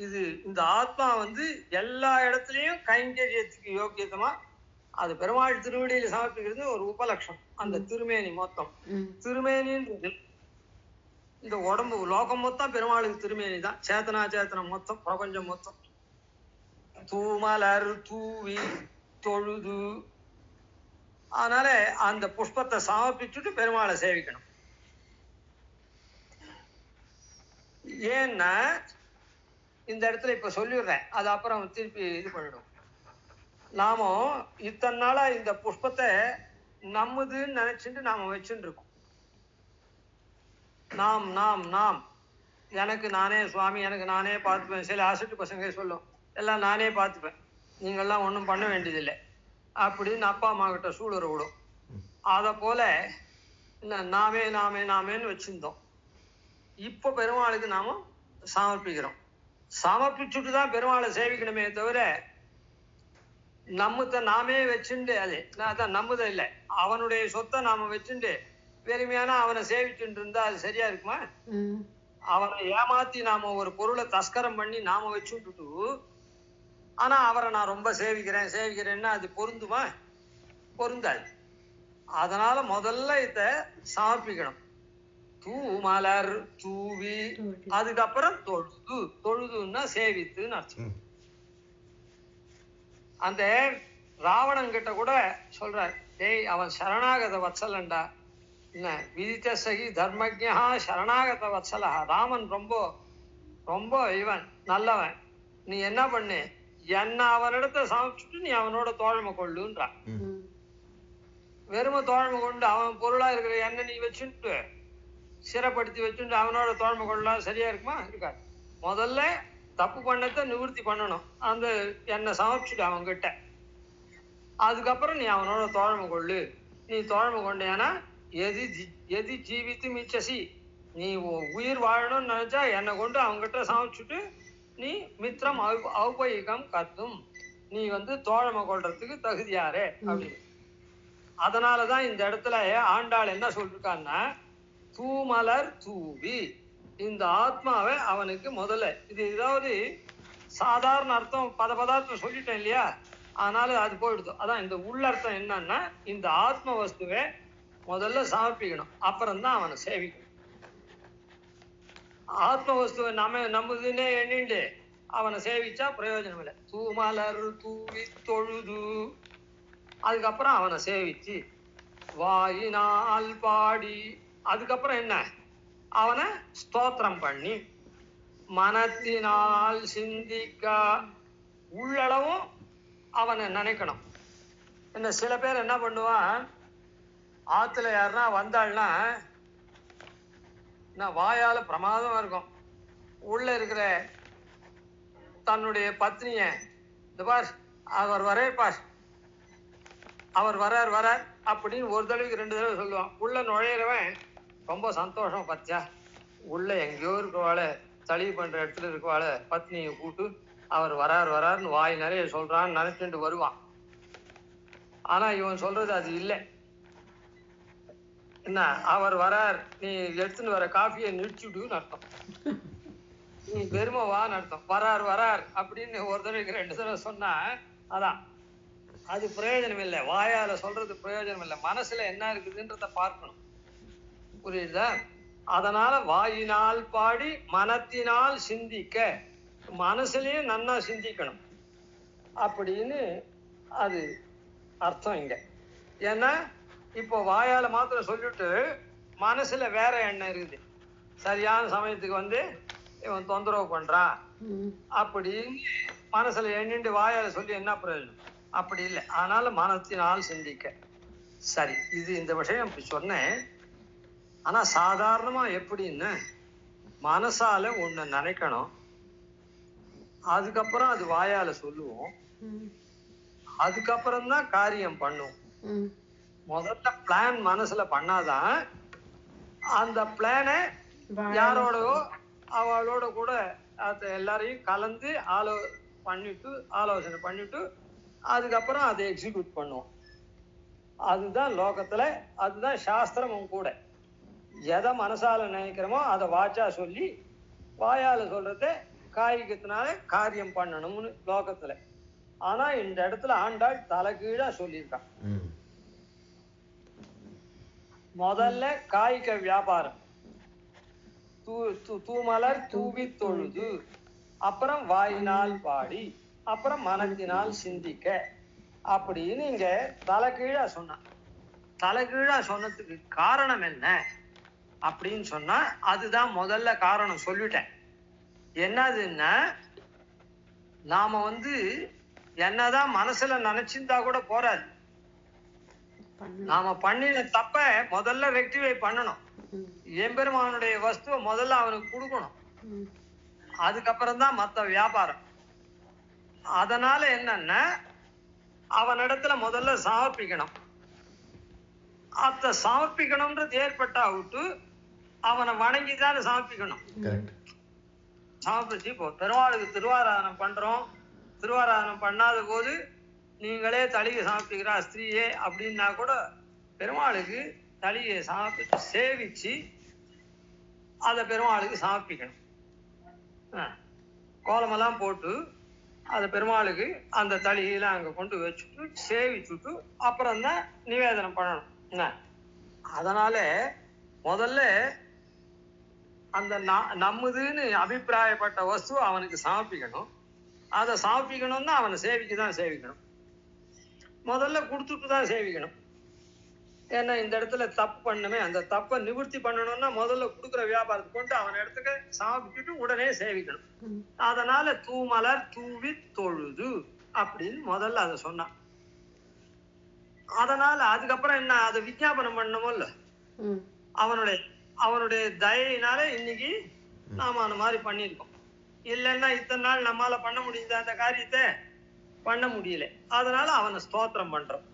இது இந்த ஆத்மா எல்லா இடத்துலயும் கைங்கரியத்துக்கு யோக்கியத்தமா அது பெருமாள் திருவடியில சமர்ப்பிக்கிறது ஒரு உபலட்சம். அந்த திருமேனி மொத்தம், திருமேனின்றது இந்த உடம்பு லோகம் மொத்தம் பெருமாளுக்கு திருமேனி தான். சேத்தனா சேத்தனம் மொத்தம், பிரபஞ்சம் மொத்தம். தூமலர் தூவி தொழுது, அதனால அந்த புஷ்பத்தை சமர்ப்பிச்சுட்டு பெருமாளை சேவிக்கணும். ஏன்னா இந்த இடத்துல இப்ப சொல்லிடுறேன், அது அப்புறம் திருப்பி இது பண்ணிடும். நாம இத்தனை நாளா இந்த புஷ்பத்தை நம்மதுன்னு நினைச்சுட்டு நாம வச்சுட்டு இருக்கோம். நாம் நாம் நாம் எனக்கு நானே சுவாமி, எனக்கு நானே பார்த்துப்பேன். சில அசட்டு பசங்க சொல்லும், எல்லாம் நானே பார்த்துப்பேன், நீங்கள்லாம் ஒன்றும் பண்ண வேண்டியதில்லை அப்படின்னு அப்பா அம்மா கிட்ட சூளுற விடும். அதை போல நாமே நாமே நாமேன்னு வச்சிருந்தோம். இப்போ பெருமாளுக்கு நாம சமர்ப்பிக்கிறோம். சமர்ப்பிச்சுட்டு தான் பெருமாளை சேவிக்கணுமே தவிர நம்மத்தை நாமே வச்சுண்டு, அது அதான் நம்மத இல்லை, அவனுடைய சொத்தை நாம வச்சுண்டு பெருமையான அவனை சேவிச்சுட்டு இருந்தா அது சரியா இருக்குமா? அவனை ஏமாத்தி நாம ஒரு பொருளை தஸ்கரம் பண்ணி நாம வச்சுட்டு, ஆனா அவரை நான் ரொம்ப சேவிக்கிறேன்னா அது பொருந்துமா? பொருந்தாது. அதனால முதல்ல இத சமர்ப்பிக்கணும். தூமலர் தூவி, அதுக்கப்புறம் தொழுது. தொழுதுன்னா சேவித்துன்னு அர்த்தம். அந்த ராவணன் கிட்ட கூட சொல்றார், டேய் அவன் சரணாகத வத்சலண்டா, என்ன விதித்த சகி தர்மஜா சரணாகத வத்சலா. ராமன் ரொம்ப ரொம்ப இவன் நல்லவன், நீ என்ன பண்ணு, என்ன அவனிடத்தை சமைச்சுட்டு நீ அவனோட தோழமை கொள்ளுன்றான். வெறும தோழமை கொண்டு அவன் பொருளா இருக்கிற எண்ணெய் நீ வச்சுட்டு சிறப்படுத்தி வச்சுட்டு அவனோட தோழமை கொள்ளலாம், சரியா இருக்குமா? இருக்காது. முதல்ல தப்பு பண்ணத்தை நிவர்த்தி பண்ணணும், அந்த எண்ணெய் சமைச்சுட்டு அவன்கிட்ட, அதுக்கப்புறம் நீ அவனோட தோழமை கொள்ளு. நீ தோழமை கொண்டேனா எது ஜீவித்து மிச்சசி, நீ உயிர் வாழணும்னு நினைச்சா என்னை கொண்டு அவங்ககிட்ட சமைச்சுட்டு நீ மித்திரம் ஔபயிகம் கத்தும், நீ தோழமை கொள்றதுக்கு தகுதியாரே அப்படின்னு. அதனாலதான் இந்த இடத்துல ஆண்டாள் என்ன சொல்லிருக்கான்னா, தூமலர் தூவி இந்த ஆத்மாவை அவனுக்கு முதல்ல இது ஏதாவது சாதாரண அர்த்தம் பதார்த்தம் சொல்லிட்டேன் இல்லையா, அதனால அது போயிடுது. அதான் இந்த உள்ளர்த்தம் என்னன்னா, இந்த ஆத்ம வஸ்துவை முதல்ல சமர்ப்பிக்கணும், அப்புறம்தான் அவனை சேவிக்கணும். ஆத்ம வஸ்துவை நம்மதுன்னே எண்ணிண்டு அவனை சேவிச்சா பிரயோஜனம் இல்லை. தூமலர் தூவி தொழுது அதுக்கப்புறம் அவனை சேவிச்சு வாயினால் பாடி அதுக்கப்புறம் என்ன அவனை ஸ்தோத்திரம் பண்ணி மனத்தினால் சிந்திக்க உள்ளளவும் அவனை நினைக்கணும். என்ன சில பேர் என்ன பண்ணுவான், ஆத்துல யாருன்னா வந்தாள்னா வாயால பிரமாதமா இருக்கும், உள்ள இருக்கிற தன்னுடைய பத்னிய இந்த பார் அவர் வரார் அவர் வரார் அப்படின்னு ஒரு தடவைக்கு 2 தடவை சொல்லுவான். உள்ள நுழையிறவன் ரொம்ப சந்தோஷம், பத்தியா உள்ள எங்கேயோ இருக்கவாள தளி பண்ற இடத்துல இருக்கவாள பத்னியை கூட்டு அவர் வராருன்னு வாய் நிறைய சொல்றான்னு நினைச்சுட்டு வருவான். ஆனா இவன் சொல்றது அது இல்லை. என்ன அவர் வரார், நீ எடுத்துன்னு வர காஃபியை நிறுத்திடுன்னு அர்த்தம், நீ பெருமை வான்னு அர்த்தம். வரார் அப்படின்னு ஒரு தடவைக்கு 2 தடவை சொன்னா அதான் அது பிரயோஜனம் இல்லை. வாயால சொல்றது பிரயோஜனம் இல்லை, மனசுல என்ன இருக்குதுன்றத பார்க்கணும். புரியுதா? அதனால வாயினால் பாடி மனத்தினால் சிந்திக்க, மனசுலயும் நன்னா சிந்திக்கணும் அப்படின்னு அது அர்த்தம் இங்க. ஏன்னா இப்போ வாயால மாத்திரம் சொல்லிட்டு மனசுல வேற எண்ணம் இருக்குது, சரியான சமயத்துக்கு வந்து இவன் தொந்தரவு பண்றான் அப்படின்னு மனசுல எண்ணிட்டு வாயால சொல்லி என்ன பிரயோஜனம்? அப்படி இல்லை. அதனால மனத்தினால் சிந்திக்க. சரி, இது இந்த விஷயம் இப்படி சொன்னேன். ஆனா சாதாரணமா எப்படின்னு மனசால ஒண்ணு நினைக்கணும், அதுக்கப்புறம் அது வாயால சொல்லுவோம், அதுக்கப்புறம் தான் காரியம் பண்ணுவோம். முதல்ல பிளான் மனசுல பண்ணாதான் அந்த பிளானை யாரோடோ அவளோட கூட எல்லாரையும் கலந்து ஆலோசனை பண்ணிட்டு அதுக்கப்புறம் அதை எக்ஸிக்யூட் பண்ணுவோம். அதுதான் லோகத்துல, அதுதான் சாஸ்திரமும் கூட. எதை மனசால நினைக்கிறோமோ அதை வாச்சா சொல்லி வாயால சொல்றத காய்கத்தினால காரியம் பண்ணணும்னு லோகத்துல. ஆனா இந்த இடத்துல ஆண்டாள் தலைகீழா சொல்லியிருக்கான். முதல்ல காய்க வியாபாரம், தூமலர் தூவி தொழுது, அப்புறம் வாயினால் பாடி, அப்புறம் மனத்தினால் சிந்திக்க அப்படின்னு இங்க தலைகீழா சொன்னான். தலைகீழா சொன்னதுக்கு காரணம் என்ன அப்படின்னு சொன்னா, அதுதான் முதல்ல காரணம் சொல்லிட்டேன். என்னதுன்னா, நாம என்னதான் மனசுல நினைச்சிருந்தா கூட போறாது, நாம பண்ணின தப்ப முதல்ல ரெக்டிஃபை பண்ணணும். எம்பெருமானுடைய வஸ்துவை முதல்ல அவனுக்கு கொடுக்கணும், அதுக்கப்புறம் தான் மற்ற வியாபாரம். அதனால என்னன்னா, அவனிடத்துல முதல்ல சமர்ப்பிக்கணும். அத சமர்ப்பிக்கணும்ன்றது ஏற்பட்டா விட்டு அவனை வணங்கிதான் சமர்ப்பிக்கணும். சமர்ப்பிச்சு இப்போ பெருமாளுக்கு திருவாராதனம் பண்றோம், திருவாராதனம் பண்ணாத போது நீங்களே தளிகை சமர்ப்பிக்கிறா ஸ்திரீயே அப்படின்னா கூட பெருமாளுக்கு தளிகையை சமர்ப்பிச்சு சேவிச்சு அதை பெருமாளுக்கு சமர்ப்பிக்கணும். கோலமெல்லாம் போட்டு அதை பெருமாளுக்கு அந்த தளிகையில அங்க கொண்டு வச்சுட்டு சேவிச்சுட்டு அப்புறம் தான் நிவேதனம் பண்ணணும். அதனால முதல்ல அந்த நம்மதுன்னு அபிப்பிராயப்பட்ட வஸ்து அவனுக்கு சமர்ப்பிக்கணும். அதை சமர்ப்பிக்கணும்னா அவனை சேவிக்கதான் சேவிக்கணும், முதல்ல கொடுத்துட்டு தான் சேவிக்கணும். ஏன்னா இந்த இடத்துல தப்பு பண்ணுமே, அந்த தப்பை நிவர்த்தி பண்ணணும்னா முதல்ல கொடுக்குற வியாபாரத்தை கொண்டு அவன் இடத்துக்கு சமர்ப்பிச்சுட்டு உடனே சேவிக்கணும். அதனால தூமலர் தூவி தொழுது அப்படின்னு முதல்ல அதை சொன்னான். அதனால அதுக்கப்புறம் என்ன, அதை விஞ்ஞாபனம் பண்ணணுமோ இல்ல, அவனுடைய தயினால இன்னைக்கு நாம அந்த மாதிரி பண்ணிருக்கோம். இல்லைன்னா இத்தனை நாள் நம்மால பண்ண முடியுது அந்த காரியத்தை பண்ண முடியல, அதனால அவனை ஸ்தோத்திரம் பண்றோம்.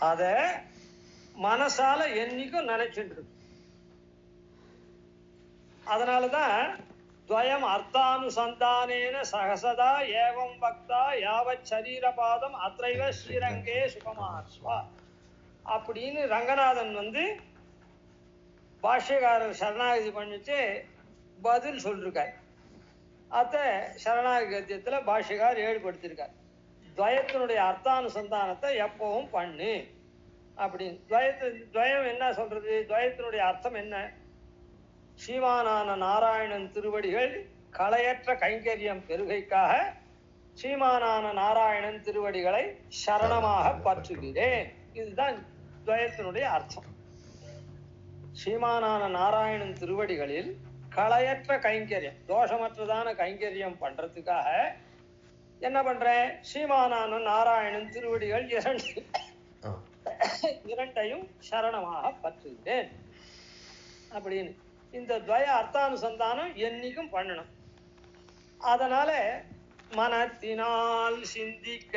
அத மனசால என்னைக்கும் நினைச்சுட்டு இருக்கு. அதனாலதான் துவயம் அர்த்தானுசந்தானேன சகசதா ஏவம் பக்தா யாவத் சரீரபாதம் அத்ரைவ ஸ்ரீரங்கே சுகமாஸ்வா அப்படின்னு ரங்கநாதன் வந்து பாஷ்யக்காரர் சரணாகதி பண்ணிட்டு பதில் சொல்லிருக்கார். அத சரணாகதி கத்தியத்துல பாஷ்யக்காரர் ஏற்படுத்தியிருக்கார். துவயத்தினுடைய அர்த்தானுசந்தானத்தை எப்பவும் பண்ணு அப்படின்னு. துவயம் என்ன சொல்றது? துவயத்தினுடைய அர்த்தம் என்ன? ஸ்ரீமானான நாராயணன் திருவடிகள் களையற்ற கைங்கரியம் பெருகைக்காக ஸ்ரீமானான நாராயணன் திருவடிகளை சரணமாக பற்றுகிறேன். இதுதான் துவயத்தினுடைய அர்த்தம். ஸ்ரீமானான நாராயணன் திருவடிகளில் களையற்ற கைங்கரியம், தோஷமற்றதான கைங்கரியம் பண்றதுக்காக என்ன பண்றேன்? ஸ்ரீமானான நாராயணன் திருவடிகள் இரண்டையும் சரணமாக பற்றுகிறேன் அப்படின்னு. இந்த துவய அர்த்தானுசந்தானம் என்னைக்கும் பண்ணணும். அதனால மனத்தினால் சிந்திக்க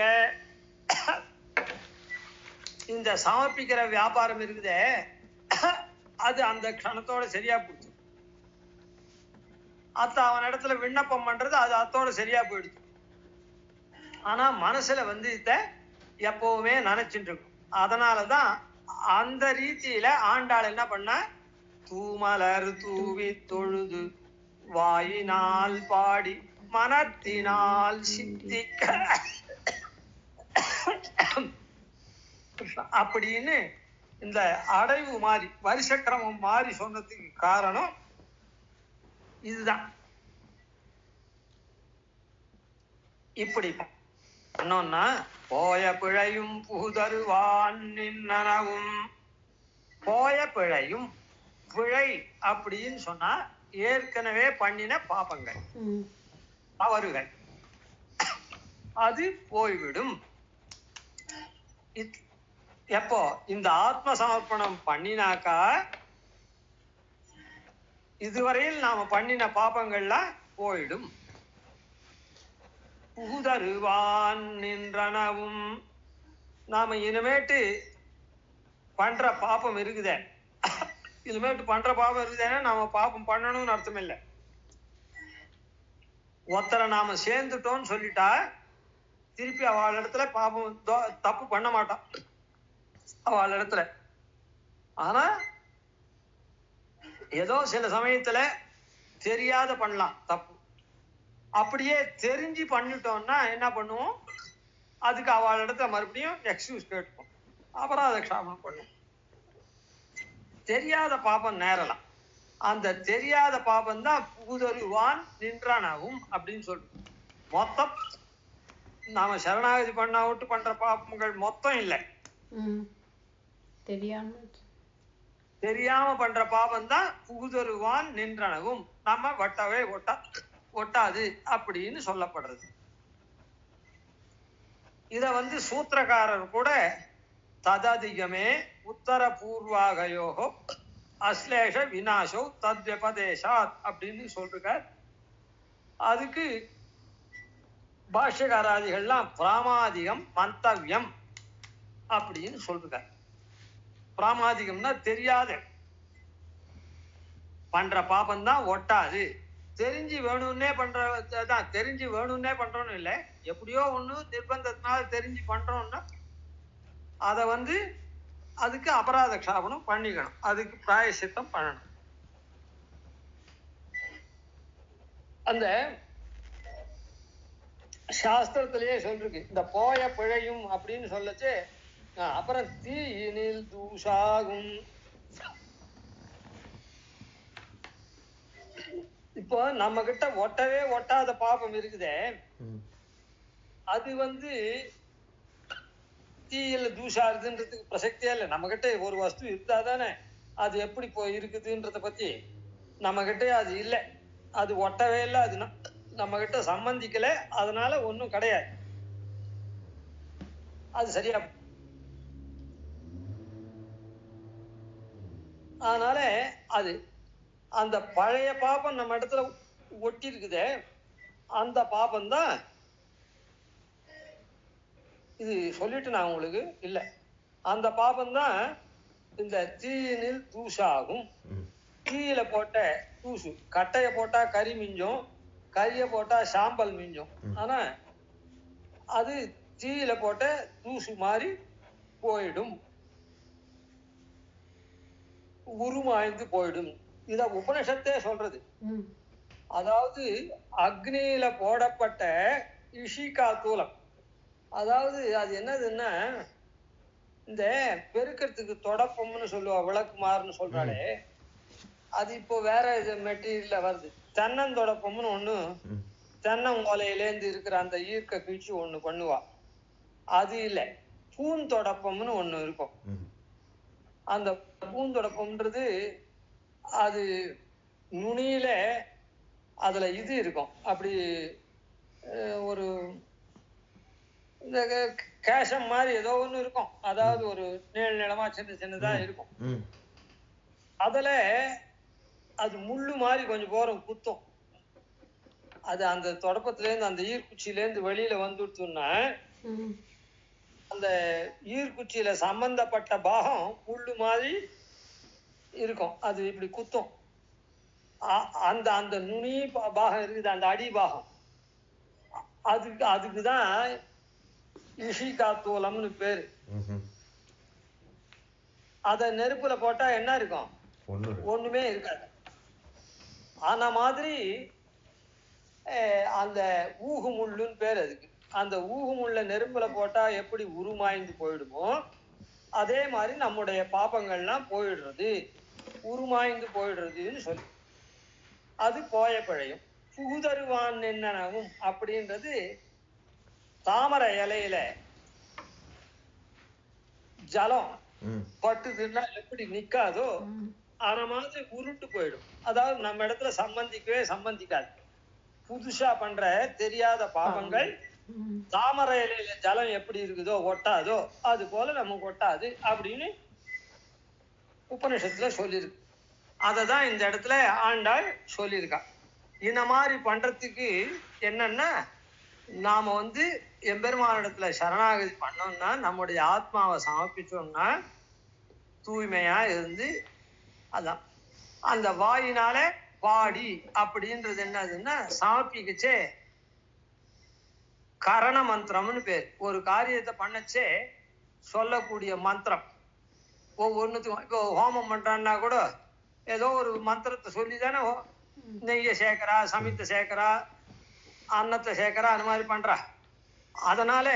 இந்த சமர்ப்பிக்கிற வியாபாரம் இருக்குதே, அது அந்த க்ஷணத்தோட சரியா போச்சு. அவன் இடத்துல விண்ணப்பம் பண்றது அது அத்தோட சரியா போயிடுச்சு. ஆனா மனசுல வந்து இத எப்பவுமே நினைச்சுட்டு இருக்கும். அதனாலதான் அந்த ரீதியில ஆண்டாள் என்ன பண்ண, தூமலர் தூவி தொழுது வாயினால் பாடி மனத்தினால் சித்திக்க அப்படின்னு இந்த அடைவு மாறி வருஷக்கிரமம் மாறி சொன்னதுக்கு காரணம் இதுதான். இப்படி பண்ணோம்னா போய பிழையும் புகுதருவான் நின்னனவும். போய பிழையும், பிழை அப்படின்னு சொன்னா ஏற்கனவே பண்ணின பாபங்கள், தவறுகள், அது போய்விடும். எப்போ இந்த ஆத்ம சமர்ப்பணம் பண்ணினாக்கா இதுவரையில் நாம பண்ணின பாபங்கள்லாம் போயிடும். புகுதருவான் நின்றனவும். நாம இனிமேட்டு பண்ற பாப்பம் இருக்குதே, இனிமேட்டு பண்ற பாபம் இருக்குதுன்னா நாம பாப்பம் பண்ணணும்னு அர்த்தம் இல்லை. ஒருத்தரை நாம சேர்ந்துட்டோம்னு சொல்லிட்டா திருப்பி அவள் இடத்துல பாபம் தப்பு பண்ண மாட்டான் அவள் இடத்துல. ஆனா ஏதோ சில சமயத்துல தெரியாத பண்ணலாம் தப்பு. அப்படியே தெரிஞ்சு பண்ணிட்டோம்னா என்ன பண்ணுவோம், அதுக்கு அவள் இடத்துல மறுபடியும் எக்ஸ்கியூஸ் கேட்போம், அபராத க்ஷாபனம் பண்ணுவோம். தெரியாத பாபம் நேரலாம். அந்த தெரியாத பாபம் தான் புகுதருவான் நின்றானாவும் அப்படின்னு சொல்றோம். மொத்தம் நாம சரணாகதி பண்ணா விட்டு பண்ற பாபங்கள் மொத்தம் இல்லை, தெரியாம பண்ற பாபம் தான் புகுதருவான் நின்றனவும். நம்ம வட்டவே ஒட்டாது அப்படின்னு சொல்லப்படுறது. இத வந்து சூத்திரக்காரர் கூட தததிகமே உத்தர பூர்வாகயோகோ அஸ்லேஷ விநாசோ தத்வபதேசாத் அப்படின்னு சொல்றார். அதுக்கு பாஷ்யகாராதிகள்லாம் பிராமாதிகம் மந்தவியம் அப்படின்னு சொல்றார். பிராமாதிகம்னா தெரியாத பண்ற பாபம் தான் ஒட்டாது. தெரிஞ்சு வேணும்னே பண்றதான், தெரிஞ்சு வேணும்னே பண்றோம்னு இல்லை, எப்படியோ ஒண்ணு நிர்பந்தத்தினால தெரிஞ்சு பண்றோம்னா அதை வந்து அதுக்கு அபராத க்ஷாபனம் பண்ணிக்கணும், அதுக்கு பிராயசித்தம் பண்ணணும். அந்த சாஸ்திரத்திலேயே சொல்லிருக்கு, இந்த போய பிழையும் அப்படின்னு சொல்லச்சு. அப்புறம் தீயினில் தூஷாகும். இப்போ நம்ம கிட்ட ஒட்டவே ஒட்டாத பாபம் இருக்குதே, அது வந்து தீயில தூஷாருதுன்றதுக்கு பிரசக்தியே இல்லை. நம்ம கிட்ட ஒரு வஸ்து இருந்தாதானே அது எப்படி இருக்குதுன்றத பத்தி. நம்ம கிட்ட அது இல்லை, அது ஒட்டவே இல்லை, அது நம்ம கிட்ட சம்பந்திக்கல, அதனால ஒண்ணும் கிடையாது, அது சரியா. அதனால அது அந்த பழைய பாபம் நம்ம இடத்துல ஒட்டி இருக்குதே, அந்த பாபம் தான் இது சொல்லிட்டு நான் உங்களுக்கு இல்ல, அந்த பாபம் தான் இந்த தீயினில் தூசாகும். தீயில போட்ட தூசு, கட்டைய போட்டா கறி மிஞ்சும், கறிய போட்டா சாம்பல் மிஞ்சும். ஆனா அது தீயில போட்ட தூசு மாதிரி போயிடும் உருமாய்ந்து போயிடும். இத உபனிஷத்தே சொல்றது. அதாவது அக்னியில போடப்பட்ட இஷிகா தூலம், அதாவது அது என்னதுன்னா இந்த பெருக்கிறதுக்கு தொடப்பம்னு சொல்லுவா, விளக்குமாறுன்னு சொல்றாளே, அது இப்போ வேற இது மெட்டீரியல்ல வருது. தென்னந்தொடப்பம்னு ஒண்ணு, தென்னங்கோலையிலேருந்து இருக்கிற அந்த ஈர்க்க கிழிச்சு ஒண்ணு பண்ணுவா. அது இல்லை, பூந்தொடப்பம்னு ஒண்ணு இருக்கும். அந்த பூந்தொடப்பம்ன்றது அது நுனியில அதுல இது இருக்கும், அப்படி ஒரு இந்த கேஷம் மாதிரி ஏதோ ஒண்ணு இருக்கும். அதாவது ஒரு நீள நிலமா சின்ன சின்னதா இருக்கும். அதுல அது முள்ளு மாதிரி கொஞ்சம் போறோம் குத்தும். அது அந்த தொடப்பத்துல இருந்து அந்த ஈர்க்குச்சியில இருந்து வெளியில வந்துடுச்சுன்னா அந்த ஈர்க்குச்சியில சம்பந்தப்பட்ட பாகம் முள்ளு மாதிரி இருக்கும், அது இப்படி குத்தும். அந்த அந்த நுனி பாகம் இருக்குது, அந்த அடி பாகம், அதுக்குதான் இஷிகா தூலம்னு பேரு. அத நெருப்புல போட்டா என்ன இருக்கும்? ஒண்ணுமே இருக்காது. ஆன மாதிரி அந்த ஊகு முள்ளுன்னு பேர் அதுக்கு. அந்த ஊகு முள்ள நெருப்புல போட்டா எப்படி உருமாய்ந்து போயிடுமோ அதே மாதிரி நம்முடைய பாபங்கள்லாம் போயிடுறது, உருமாய்ந்து போயிடுறதுன்னு சொல்லி அது போய பிழையும். புகுதருவான் என்னவும் அப்படின்றது தாமரை இலையில ஜலம் பட்டுதுன்னா எப்படி நிக்காதோ ஆன மாதிரி உருண்டு போயிடும். அதாவது நம்ம இடத்துல சம்பந்திக்கவே சம்பந்திக்காது. புதுசா பண்ற தெரியாத பாவங்கள் தாமரை இலையில ஜலம் எப்படி இருக்குதோ ஒட்டாதோ அது போல நமக்கு ஒட்டாது அப்படின்னு உபனிஷத்துல சொல்லியிருக்கு. அததான் இந்த இடத்துல ஆண்டாள் சொல்லியிருக்கா. இந்த மாதிரி பண்றதுக்கு என்னன்னா, நாம எம்பெருமானிடத்துல சரணாகதி பண்ணோம்னா, நம்முடைய ஆத்மாவை சமர்ப்பிச்சோம்னா தூய்மையா இருந்து, அதான் அந்த வாயினால பாடி அப்படின்றது என்னதுன்னா சமர்ப்பிக்கச்சே கரண மந்திரம்னு பேர். ஒரு காரியத்தை பண்ணச்சே சொல்லக்கூடிய மந்திரம் ஒவ்வொன்றுத்துக்கும். இப்போ ஹோமம் பண்றான்னா கூட ஏதோ ஒரு மந்திரத்தை சொல்லி தானே நெய்ய சேர்க்கிறா, சமித்த சேர்க்கிறா, அன்னத்தை சேர்க்கிறா, அந்த மாதிரி பண்றா. அதனால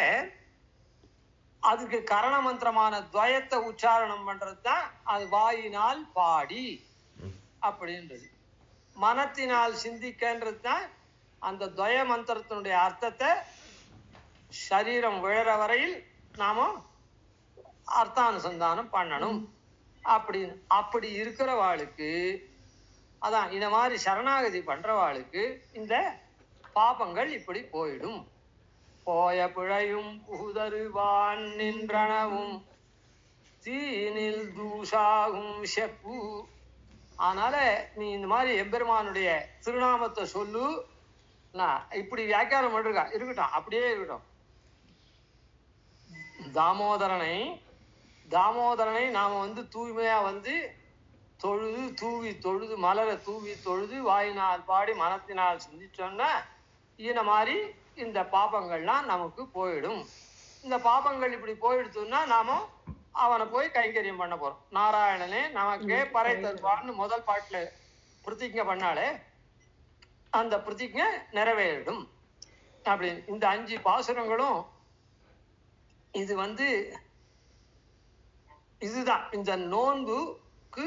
அதுக்கு கரண மந்திரமான துவயத்தை உச்சாரணம் பண்றது தான் அது வாயினால் பாடி அப்படின்றது. மனத்தினால் சிந்திக்கன்றது தான் அந்த துவய மந்திரத்தினுடைய அர்த்தத்தை சரீரம் விழற வரையில் நாம அர்த்தானுசந்தானம் பண்ணணும் அப்படின்னு. அப்படி இருக்கிறவாளுக்கு, அதான் இந்த மாதிரி சரணாகதி பண்றவாளுக்கு இந்த பாபங்கள் இப்படி போயிடும். போய பிழையும் புகுதருவான் நின்றனவும் தீனில் தூஷாகும் செப்பு. அதனால நீ இந்த மாதிரி எம்பெருமானுடைய திருநாமத்தை சொல்லு. நான் இப்படி வியாக்கியானம் பண்ணிருக்கா, இருக்கட்டும், அப்படியே இருக்கட்டும். தாமோதரனை நாம தூய்மையா தொழுது தூவி தொழுது மலரை தூவி தொழுது வாயினால் பாடி மனத்தினால் சிந்திச்சோன்னா இந்த மாதிரி இந்த பாபங்கள்லாம் நமக்கு போயிடும். இந்த பாபங்கள் இப்படி போயிடுச்சுன்னா நாம அவனை போய் கைங்கரியம் பண்ண போறோம். நாராயணனே நமக்கே பறை தருவான்னு முதல் பாட்டுல பிரதிஜை பண்ணாலே அந்த பிரதிஜை நிறைவேறிடும் அப்படின்னு. இந்த 5 பாசுரங்களும் இது இதுதான் இந்த நோன்புக்கு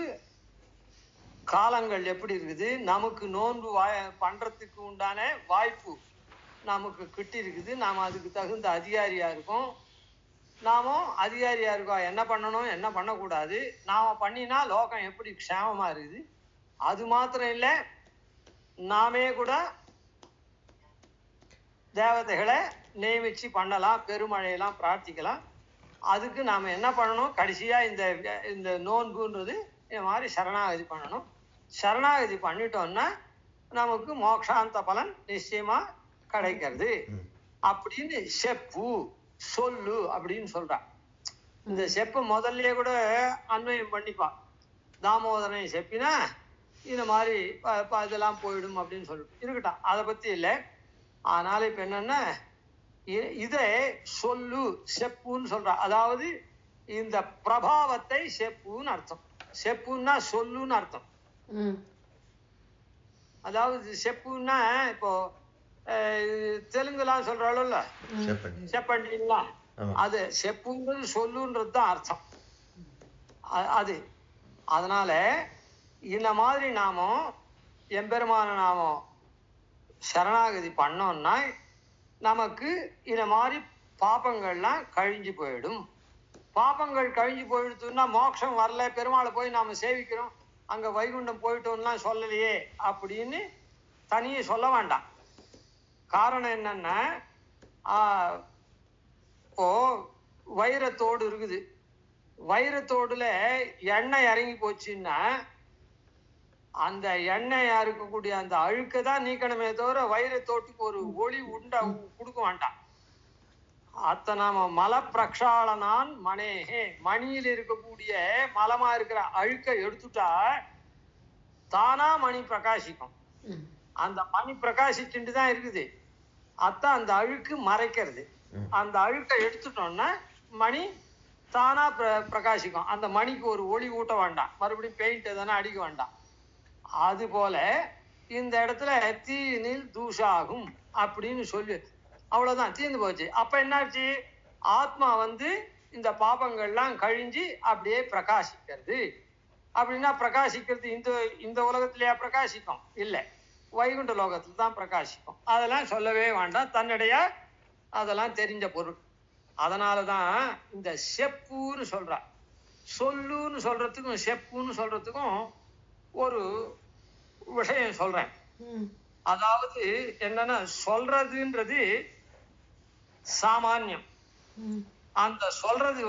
காலங்கள் எப்படி இருக்குது, நமக்கு நோன்பு பண்றதுக்கு உண்டான வாய்ப்பு நமக்கு கிட்டி இருக்குது. நாம அதுக்கு தகுந்த அதிகாரியா இருக்கோம். நாமும் அதிகாரியா இருக்கோம், என்ன பண்ணணும் என்ன பண்ணக்கூடாது, நாம பண்ணினா லோகம் எப்படி க்ஷேமமா இருக்குது. அது மாத்திரம் இல்லை, நாமே கூட தேவதைகளை நியமிச்சு பண்ணலாம், பெருமழையெல்லாம் பிரார்த்திக்கலாம். அதுக்கு நாம என்ன பண்ணணும், கடைசியா இந்த நோன்புன்றது இந்த மாதிரி சரணாகதி பண்ணணும். சரணாகதி பண்ணிட்டோம்னா நமக்கு மோட்சாந்த பலன் நிச்சயமா கிடைக்கிறது அப்படின்னு செப்பு சொல்லு அப்படின்னு சொல்றான். இந்த செப்ப முதல்லயே கூட அன்வயம் பண்ணிப்பா. தாமோதரனை செப்பினா இந்த மாதிரி இதெல்லாம் போயிடும் அப்படின்னு சொல்லிட்டு இருக்கட்டும், அதை பத்தி இல்லை. அதனால இப்ப என்னன்னா இதை சொல்லு செப்புன்னு சொல்ற, அதாவது இந்த பிரபாவத்தை செப்புன்னு அர்த்தம். செப்புன்னா சொல்லுன்னு அர்த்தம். அதாவது செப்புன்னா இப்போ தெலுங்குலாம் சொல்றாள் செப்பண்டிங்களா, அது செப்புங்கிறது சொல்லுன்றது தான் அர்த்தம். அது அதனால இந்த மாதிரி நாமும் எம்பெருமான நாமும் சரணாகதி பண்ணோம்னா நமக்கு இந்த மாதிரி பாபங்கள்லாம் கழிஞ்சு போயிடும். பாபங்கள் கழிஞ்சு போயிடுச்சுன்னா மோட்சம் வரல, பெருமாளை போய் நாம சேவிக்கிறோம், அங்க வைகுண்டம் போயிட்டோம்லாம் சொல்லலையே அப்படின்னு தனியே சொல்ல வேண்டாம். காரணம் என்னன்னா, இப்போ வைரத்தோடு இருக்குது, வைரத்தோடுல எண்ணெய் இறங்கி போச்சுன்னா அந்த எண்ணெயா இருக்கக்கூடிய அந்த அழுக்க தான் நீக்கணுமே தவிர வைரத்தோட்டுக்கு ஒரு ஒளி உண்டா கொடுக்க வேண்டாம். அத்த நாம மல பிரக்ஷாளனான் மனேஹே, மணியில் இருக்கக்கூடிய மலமா இருக்கிற அழுக்க எடுத்துட்டா தானா மணி பிரகாசிக்கும். அந்த மணி பிரகாசிச்சுட்டு தான் இருக்குது, அத்தான் அந்த அழுக்கு மறைக்கிறது. அந்த அழுக்க எடுத்துட்டோம்னா மணி தானா பிரகாசிக்கும். அந்த மணிக்கு ஒரு ஒளி ஊட்ட வேண்டாம், மறுபடியும் பெயிண்ட் எதனா அடிக்க வேண்டாம். அது போல இந்த இடத்துல தீனில் தூஷாகும் அப்படின்னு சொல்லி அவ்வளவுதான், தீர்ந்து போச்சு. அப்ப என்னாச்சு, ஆத்மா இந்த பாபங்கள்லாம் கழிஞ்சு அப்படியே பிரகாசிக்கிறது. அப்படின்னா பிரகாசிக்கிறது இந்த உலகத்திலேயா பிரகாசிக்கும்? இல்லை, வைகுண்ட லோகத்துல தான் பிரகாசிக்கும். அதெல்லாம் சொல்லவே வேண்டாம், தன்னுடைய அதெல்லாம் தெரிஞ்ச பொருள். அதனாலதான் இந்த செப்புன்னு சொல்றா. சொல்லுன்னு சொல்றதுக்கும் செப்புன்னு சொல்றதுக்கும் ஒரு விஷயம் சொல்றேன். அதாவது என்னன்னா, சொல்றதுன்றது சாமானியம். அந்த சொல்றது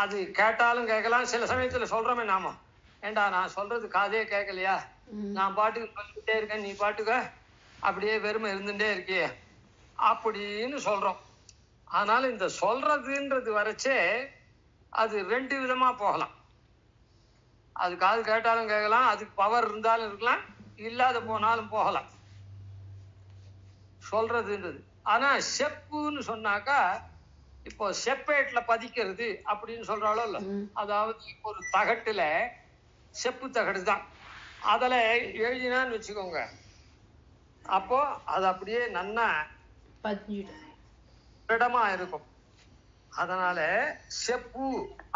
அது கேட்டாலும் கேட்கலாம். சில சமயத்துல சொல்றோமே நாம, ஏண்டா நான் சொல்றது காதே கேட்கலையா, நான் பாட்டுக்கு சொல்லிட்டே இருக்கேன், நீ பாட்டுக்க அப்படியே வெறுமை இருந்துட்டே இருக்கியே அப்படின்னு சொல்றோம். அதனால இந்த சொல்றதுன்றது வரைச்சே அது ரெண்டு விதமா போகலாம். அது காது கேட்டாலும் கேட்கலாம், அதுக்கு பவர் இருந்தாலும் இருக்கலாம், இல்லாத போனாலும் போகலாம் சொல்றதுன்றது. ஆனா செப்புன்னு சொன்னாக்கா, இப்போ செப்பேட்ல பதிக்கிறது அப்படின்னு சொல்றாளோ இல்ல, அதாவது ஒரு தகட்டுல செப்பு தகடு தான், அதுல எழுதினான்னு வச்சுக்கோங்க, அப்போ அது அப்படியே நன்னா இடமா இருக்கும். அதனால செப்பு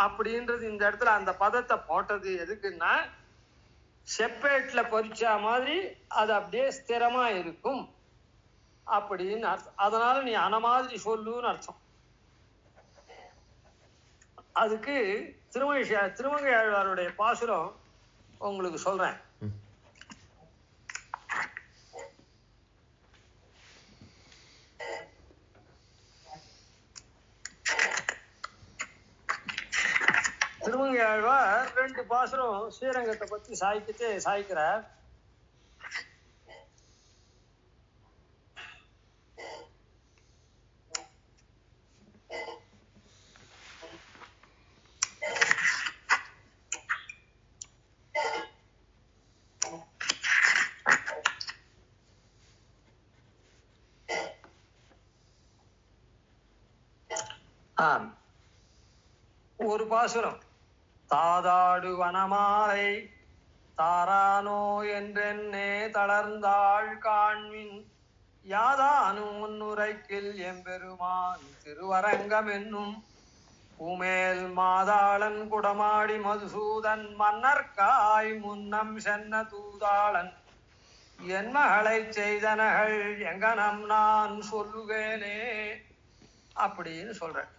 அப்படின்றது இந்த இடத்துல அந்த பதத்தை போட்டது எதுக்குன்னா, செப்பேட்ல பொறிச்சா மாதிரி அது அப்படியே ஸ்திரமா இருக்கும் அப்படின்னு அர்த்தம். அதனால நீ அன மாதிரி சொல்லுன்னு அர்த்தம். அதுக்கு திருமங்கை ஆழ்வாருடைய பாசுரம் உங்களுக்கு சொல்றேன். திருமங்கை ஆழ்வார் ரெண்டு பாசுரம் ஸ்ரீரங்கத்தை பத்தி சாய்க்கிறார். ஒரு பாசுரம், தாதாடு வனமாலை தாரானோ என்றென்னே தளர்ந்தாள் காண்மின் யாதானு முன்னுரைக்கில் எம்பெருமான் திருவரங்கம் என்னும் பூமேல் மாதாளன் குடமாடி மதுசூதன் மன்னர்காய் முன்னம் சென்ன தூதாளன் என் மகளை செய்தனகள் எங்கனம் நான் சொல்லுவேனே அப்படின்னு சொல்றேன்.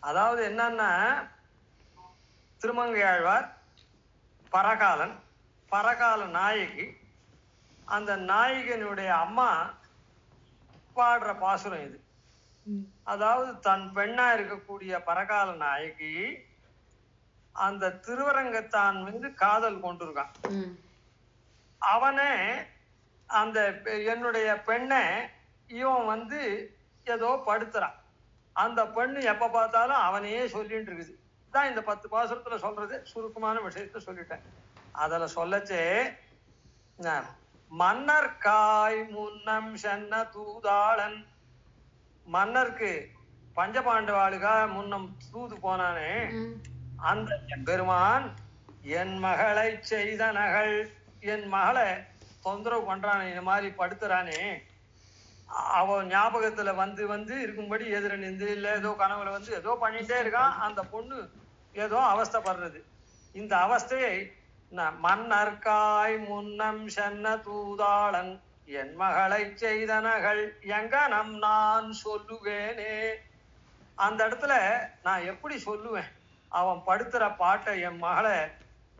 அதாவது என்னன்னா, திருமங்கையாழ்வார் பரகால நாயகி, அந்த நாயகனுடைய அம்மா பாடுற பாசுரம் இது. அதாவது தன் பெண்ணா இருக்கக்கூடிய பரகால நாயகி அந்த திருவரங்கத்தான் காதல் கொண்டிருக்கான். அவனே அந்த என்னுடைய பெண்ணை இவன் ஏதோ படுத்துறான். அந்த பெண்ணு எப்ப பார்த்தாலும் அவனையே சொல்லிட்டு இருக்குது. தான் இந்த 10 பாசுரத்துல சொல்றது. சுருக்கமான விஷயத்த சொல்லிட்டேன். அதுல சொல்லச்சே, மன்னர் காய் முன்னம் சென்ன தூதாளன், மன்னருக்கு பஞ்சபாண்டவாளுக்கா முன்னம் தூது போனானே அந்த பெருமான் என் மகளை செய்த நகல், என் மகளை தொந்தரவு பண்றானே, இந்த மாதிரி படுத்துறானே, அவ ஞாபகத்துல வந்து வந்து இருக்கும்படி எதிர நின்று இல்ல ஏதோ கனவுல வந்து ஏதோ பண்ணிட்டே இருக்கான். அந்த பொண்ணு ஏதோ அவஸ்தைப்படுறது. இந்த அவஸ்தையை மன்னர்காய் முன்னம் சென்ன தூதாளன் என் மகளை செய்தனகள் எங்கனம் நான் சொல்லுவேனே. அந்த இடத்துல நான் எப்படி சொல்லுவேன்? அவன் படுத்துற பாட்டை, என் மகளை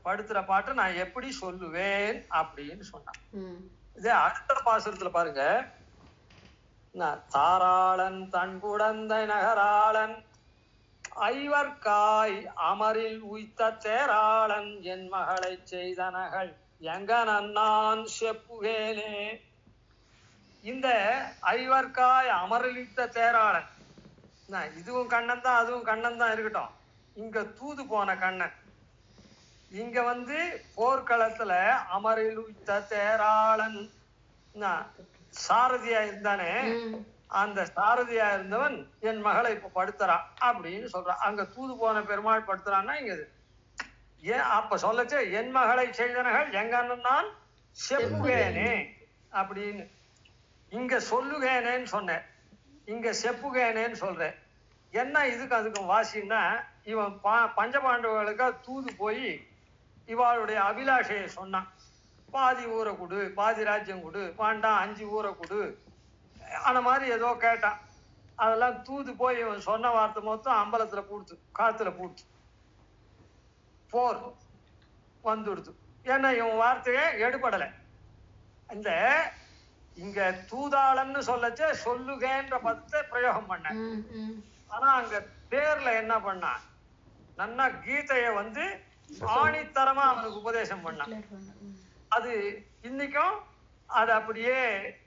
படுத்துற பாட்டை நான் எப்படி சொல்லுவேன் அப்படின்னு சொன்னான். இதே அடுத்த பாசுரத்துல பாருங்க, தாராளன் தன் குடந்தை நகராளன் ஐவர்காய் அமரில் உய்த்த தேராளன் என் மகளை செய்தனகள் எங்கனன் நான் செப்புவேனே. இந்த ஐவர்காய் அமரலித்த தேராளன், இதுவும் கண்ணன் தான் அதுவும் கண்ணன் தான் இருக்கட்டும். இங்க தூது போன கண்ணன், இங்க வந்து போர்க்களத்துல அமரில் உய்த்த தேராளன் சாரதியா இருந்தானே, அந்த சாரதியா இருந்தவன் என் மகளை இப்ப படுத்துறான் அப்படின்னு சொல்றான். அங்க தூது போன பெருமாள் படுத்துறான்னா இங்க ஏன் அப்ப சொல்லச்சே என் மகளை செய்தனகள் எங்கன்னு நான் செப்புகேனே அப்படின்னு. இங்க சொல்லுகேனேன்னு சொன்னேன், இங்க செப்புகேனேன்னு சொல்றேன். என்ன இதுக்கு அதுக்கும் வாசின்னா, இவன் பஞ்சபாண்டவர்களுக்கா தூது போய் இவாளுடைய அபிலாஷையை சொன்னான். பாதி ஊரை கொடு, பாதி ராஜ்யம் கொடு, பாண்டான் 5 ஊரை கொடு, அந்த மாதிரி ஏதோ கேட்டான். அதெல்லாம் தூது போய் இவன் சொன்ன வார்த்தை மொத்தம் அம்பலத்துல பூடுத்து, காத்துல பூடுத்து, போர் வந்துடுது. ஏன்னா இவன் வார்த்தையே எடுபடலை. இந்த இங்க தூதாளன்னு சொல்லச்ச சொல்லுகேன்ற பதத்தை பிரயோகம் பண்ண. ஆனா அங்க பேர்ல என்ன பண்ணா, நன்னா கீதைய வந்து ஆணித்தரமா அவனுக்கு உபதேசம் பண்ணான். அது இன்னைக்கும் அது அப்படியே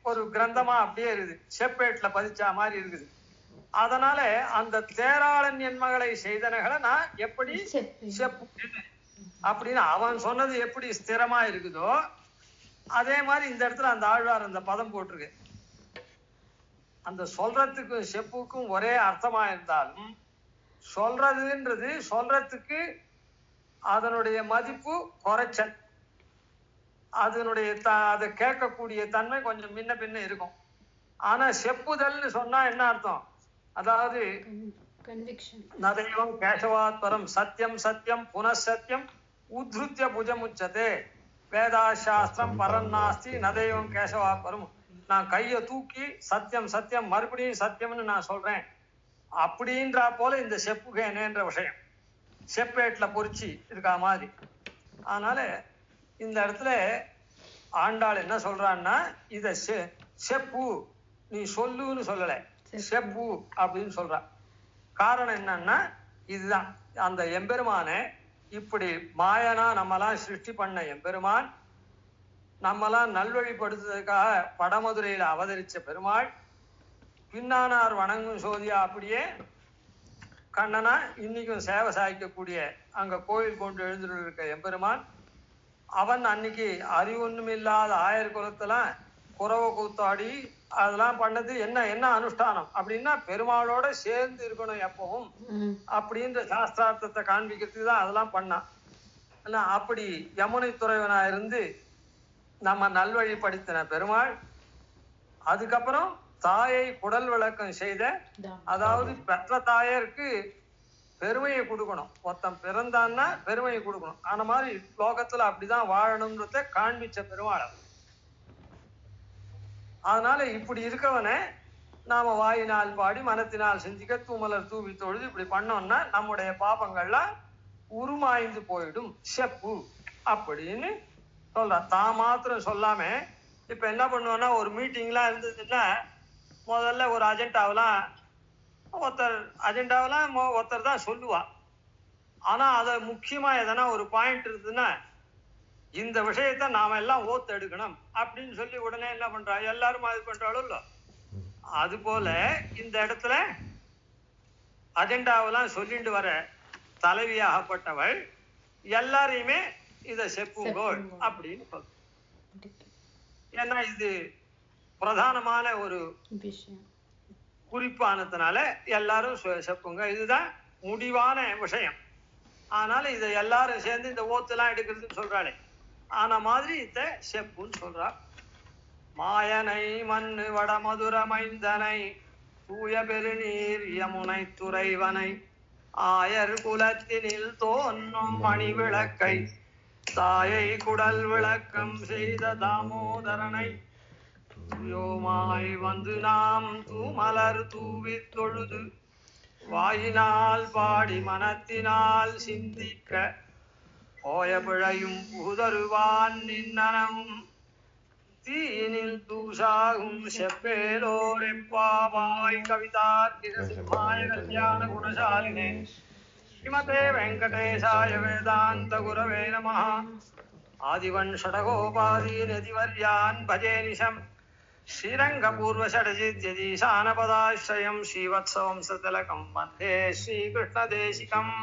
ஒரு கிரந்தமா அப்படியே இருக்குது, செப்பேட்ல பதிச்சா மாதிரி இருக்குது. அதனால அந்த தேராளன் என் மகளை செய்தனகளை நான் எப்படி செப்பு அப்படின்னு அவன் சொன்னது எப்படி ஸ்திரமா இருக்குதோ அதே மாதிரி இந்த இடத்துல அந்த ஆழ்வார் அந்த பதம் போட்டிருக்கு. அந்த சொல்றதுக்கும் செப்புக்கும் ஒரே அர்த்தமா இருந்தாலும் சொல்றதுன்றது சொல்றதுக்கு அதனுடைய மதிப்பு குறைச்சல், அதனுடைய அதை கேட்கக்கூடிய தன்மை கொஞ்சம் முன்ன பின்ன இருக்கும். ஆனா செப்புதல்னு சொன்னா என்ன அர்த்தம்? அதாவது நதைவம் கேசவாத்பரம் சத்தியம் சத்தியம் புனசத்தியம் உத்ருத்திய புஜமுச்சதே வேதா சாஸ்திரம் பரநாஸ்தி நதைவம் கேசவாத்பரம். நான் கையை தூக்கி சத்தியம் சத்தியம் மறுபடியும் சத்தியம்னு நான் சொல்றேன் அப்படின்றா போல இந்த செப்புகேனேன்ற விஷயம் செப்பேட்ல பொறிச்சு இருக்கா மாதிரி. அதனால இந்த இடத்துல ஆண்டாள் என்ன சொல்றான்னா, இத செப்பு நீ சொல்லுன்னு சொல்லல, செப்பு அப்படின்னு சொல்ற. காரணம் என்னன்னா இதுதான், அந்த எம்பெருமானை இப்படி மாயனா நம்மலாம் சிருஷ்டி பண்ண எம்பெருமான், நம்மலாம் நல்வழிப்படுத்துறதுக்காக வடமதுரையில அவதரிச்ச பெருமாள், பின்னானார் வணங்கும் சோதியா அப்படியே கண்ணனா இன்னைக்கும் சேவை சாய்க்கக்கூடிய அங்க கோயில் கொண்டு எழுந்துருக்க எம்பெருமான், அவன் அன்னைக்கு அறிவொன்னும் இல்லாத ஆயர் குலத்தெல்லாம் குறவை கூத்தாடி அதெல்லாம் பண்ணது என்ன என்ன அனுஷ்டானம் அப்படின்னா பெருமாளோட சேர்ந்து இருக்கணும் எப்பவும் அப்படின்ற சாஸ்திரார்த்தத்தை காண்பிக்கிறதுக்கு தான் அதெல்லாம் பண்ணான். அப்படி யமுனை துறைவனா இருந்து நம்ம நல்வழிப்படுத்தின பெருமாள், அதுக்கப்புறம் தாயை குடல் விளக்கம் செய்த, அதாவது பெற்ற தாயருக்கு பெருமையை கொடுக்கணும், ஒருத்தன் பிறந்தான்னா பெருமையை கொடுக்கணும், அந்த மாதிரி லோகத்துல அப்படிதான் வாழணும்ன்றத காண்பிச்ச பெருமாள். அதனால இப்படி இருக்கவனை நாம வாயினால் பாடி மனத்தினால் சிந்திக்க தூமலர் தூவி தொழுது இப்படி பண்ணோம்னா நம்முடைய பாபங்கள்லாம் உருமாய்ந்து போயிடும் செப்பு அப்படின்னு சொல்ற. தான் மாத்திரம் சொல்லாம இப்ப என்ன பண்ணுவோம்னா, ஒரு மீட்டிங்லாம் இருந்ததுன்னா முதல்ல ஒரு அஜெண்டாவெல்லாம் ஒருத்தர் தான் சொல்லுவா. ஆனா அதை முக்கியமா எதனா ஒரு பாயிண்ட் இருக்குதுன்னா இந்த விஷயத்த நாம எல்லாம் ஓத்து எடுக்கணும் அப்படின்னு சொல்லி உடனே என்ன பண்றா, எல்லாரும் அது பண்றாளோ இல்ல. அது போல இந்த இடத்துல அஜெண்டாவெல்லாம் சொல்லிட்டு வர தலைவியாகப்பட்டவள் எல்லாரையுமே இத செப்புங்கோள் அப்படின்னு சொல்ற. ஏன்னா இது பிரதானமான ஒரு விஷயம். குறிப்பானதுனால எல்லாரும் செப்புங்க. இதுதான் முடிவான விஷயம். அதனால இதை எல்லாரும் சேர்ந்து இந்த ஓத்தெல்லாம் எடுக்கிறதுன்னு சொல்றாளே ஆன மாதிரி இத செப்புன்னு சொல்றா. மாயனை மண்ணு வடமதுர மைந்தனை தூய பெருநீர் யமுனை துறைவனை ஆயர் குலத்தினில் தோன்றும் மணி விளக்கை தாயை குடல் விளக்கம் செய்த தாமோதரனை யோமாய் வந்து நாம் தூமலர் தூவி தொழுது வாயினால் பாடி மனத்தினால் சிந்திக்க ஓய பிழையும் புதருவான் நின்னனமும் தீனில் தூசாகும் செப்பேலோரெப்பாவாய் கவிதார்க்கிக சிம்மாய கல்யாண குணசாலினே ஸ்ரீமதே வெங்கடேசாய வேதாந்த குரவே நமः. ஆதிவன் ஷடகோபாதீனதிவர்யான் பஜே நிஷம் ஸ்ரீரங்கபூர்வஷடஜித்யதீசானபதாஸ்ரயம் ஸ்ரீவத்சவம்சதிலகம் வந்தே ஸ்ரீகிருஷ்ணதேசிகம்.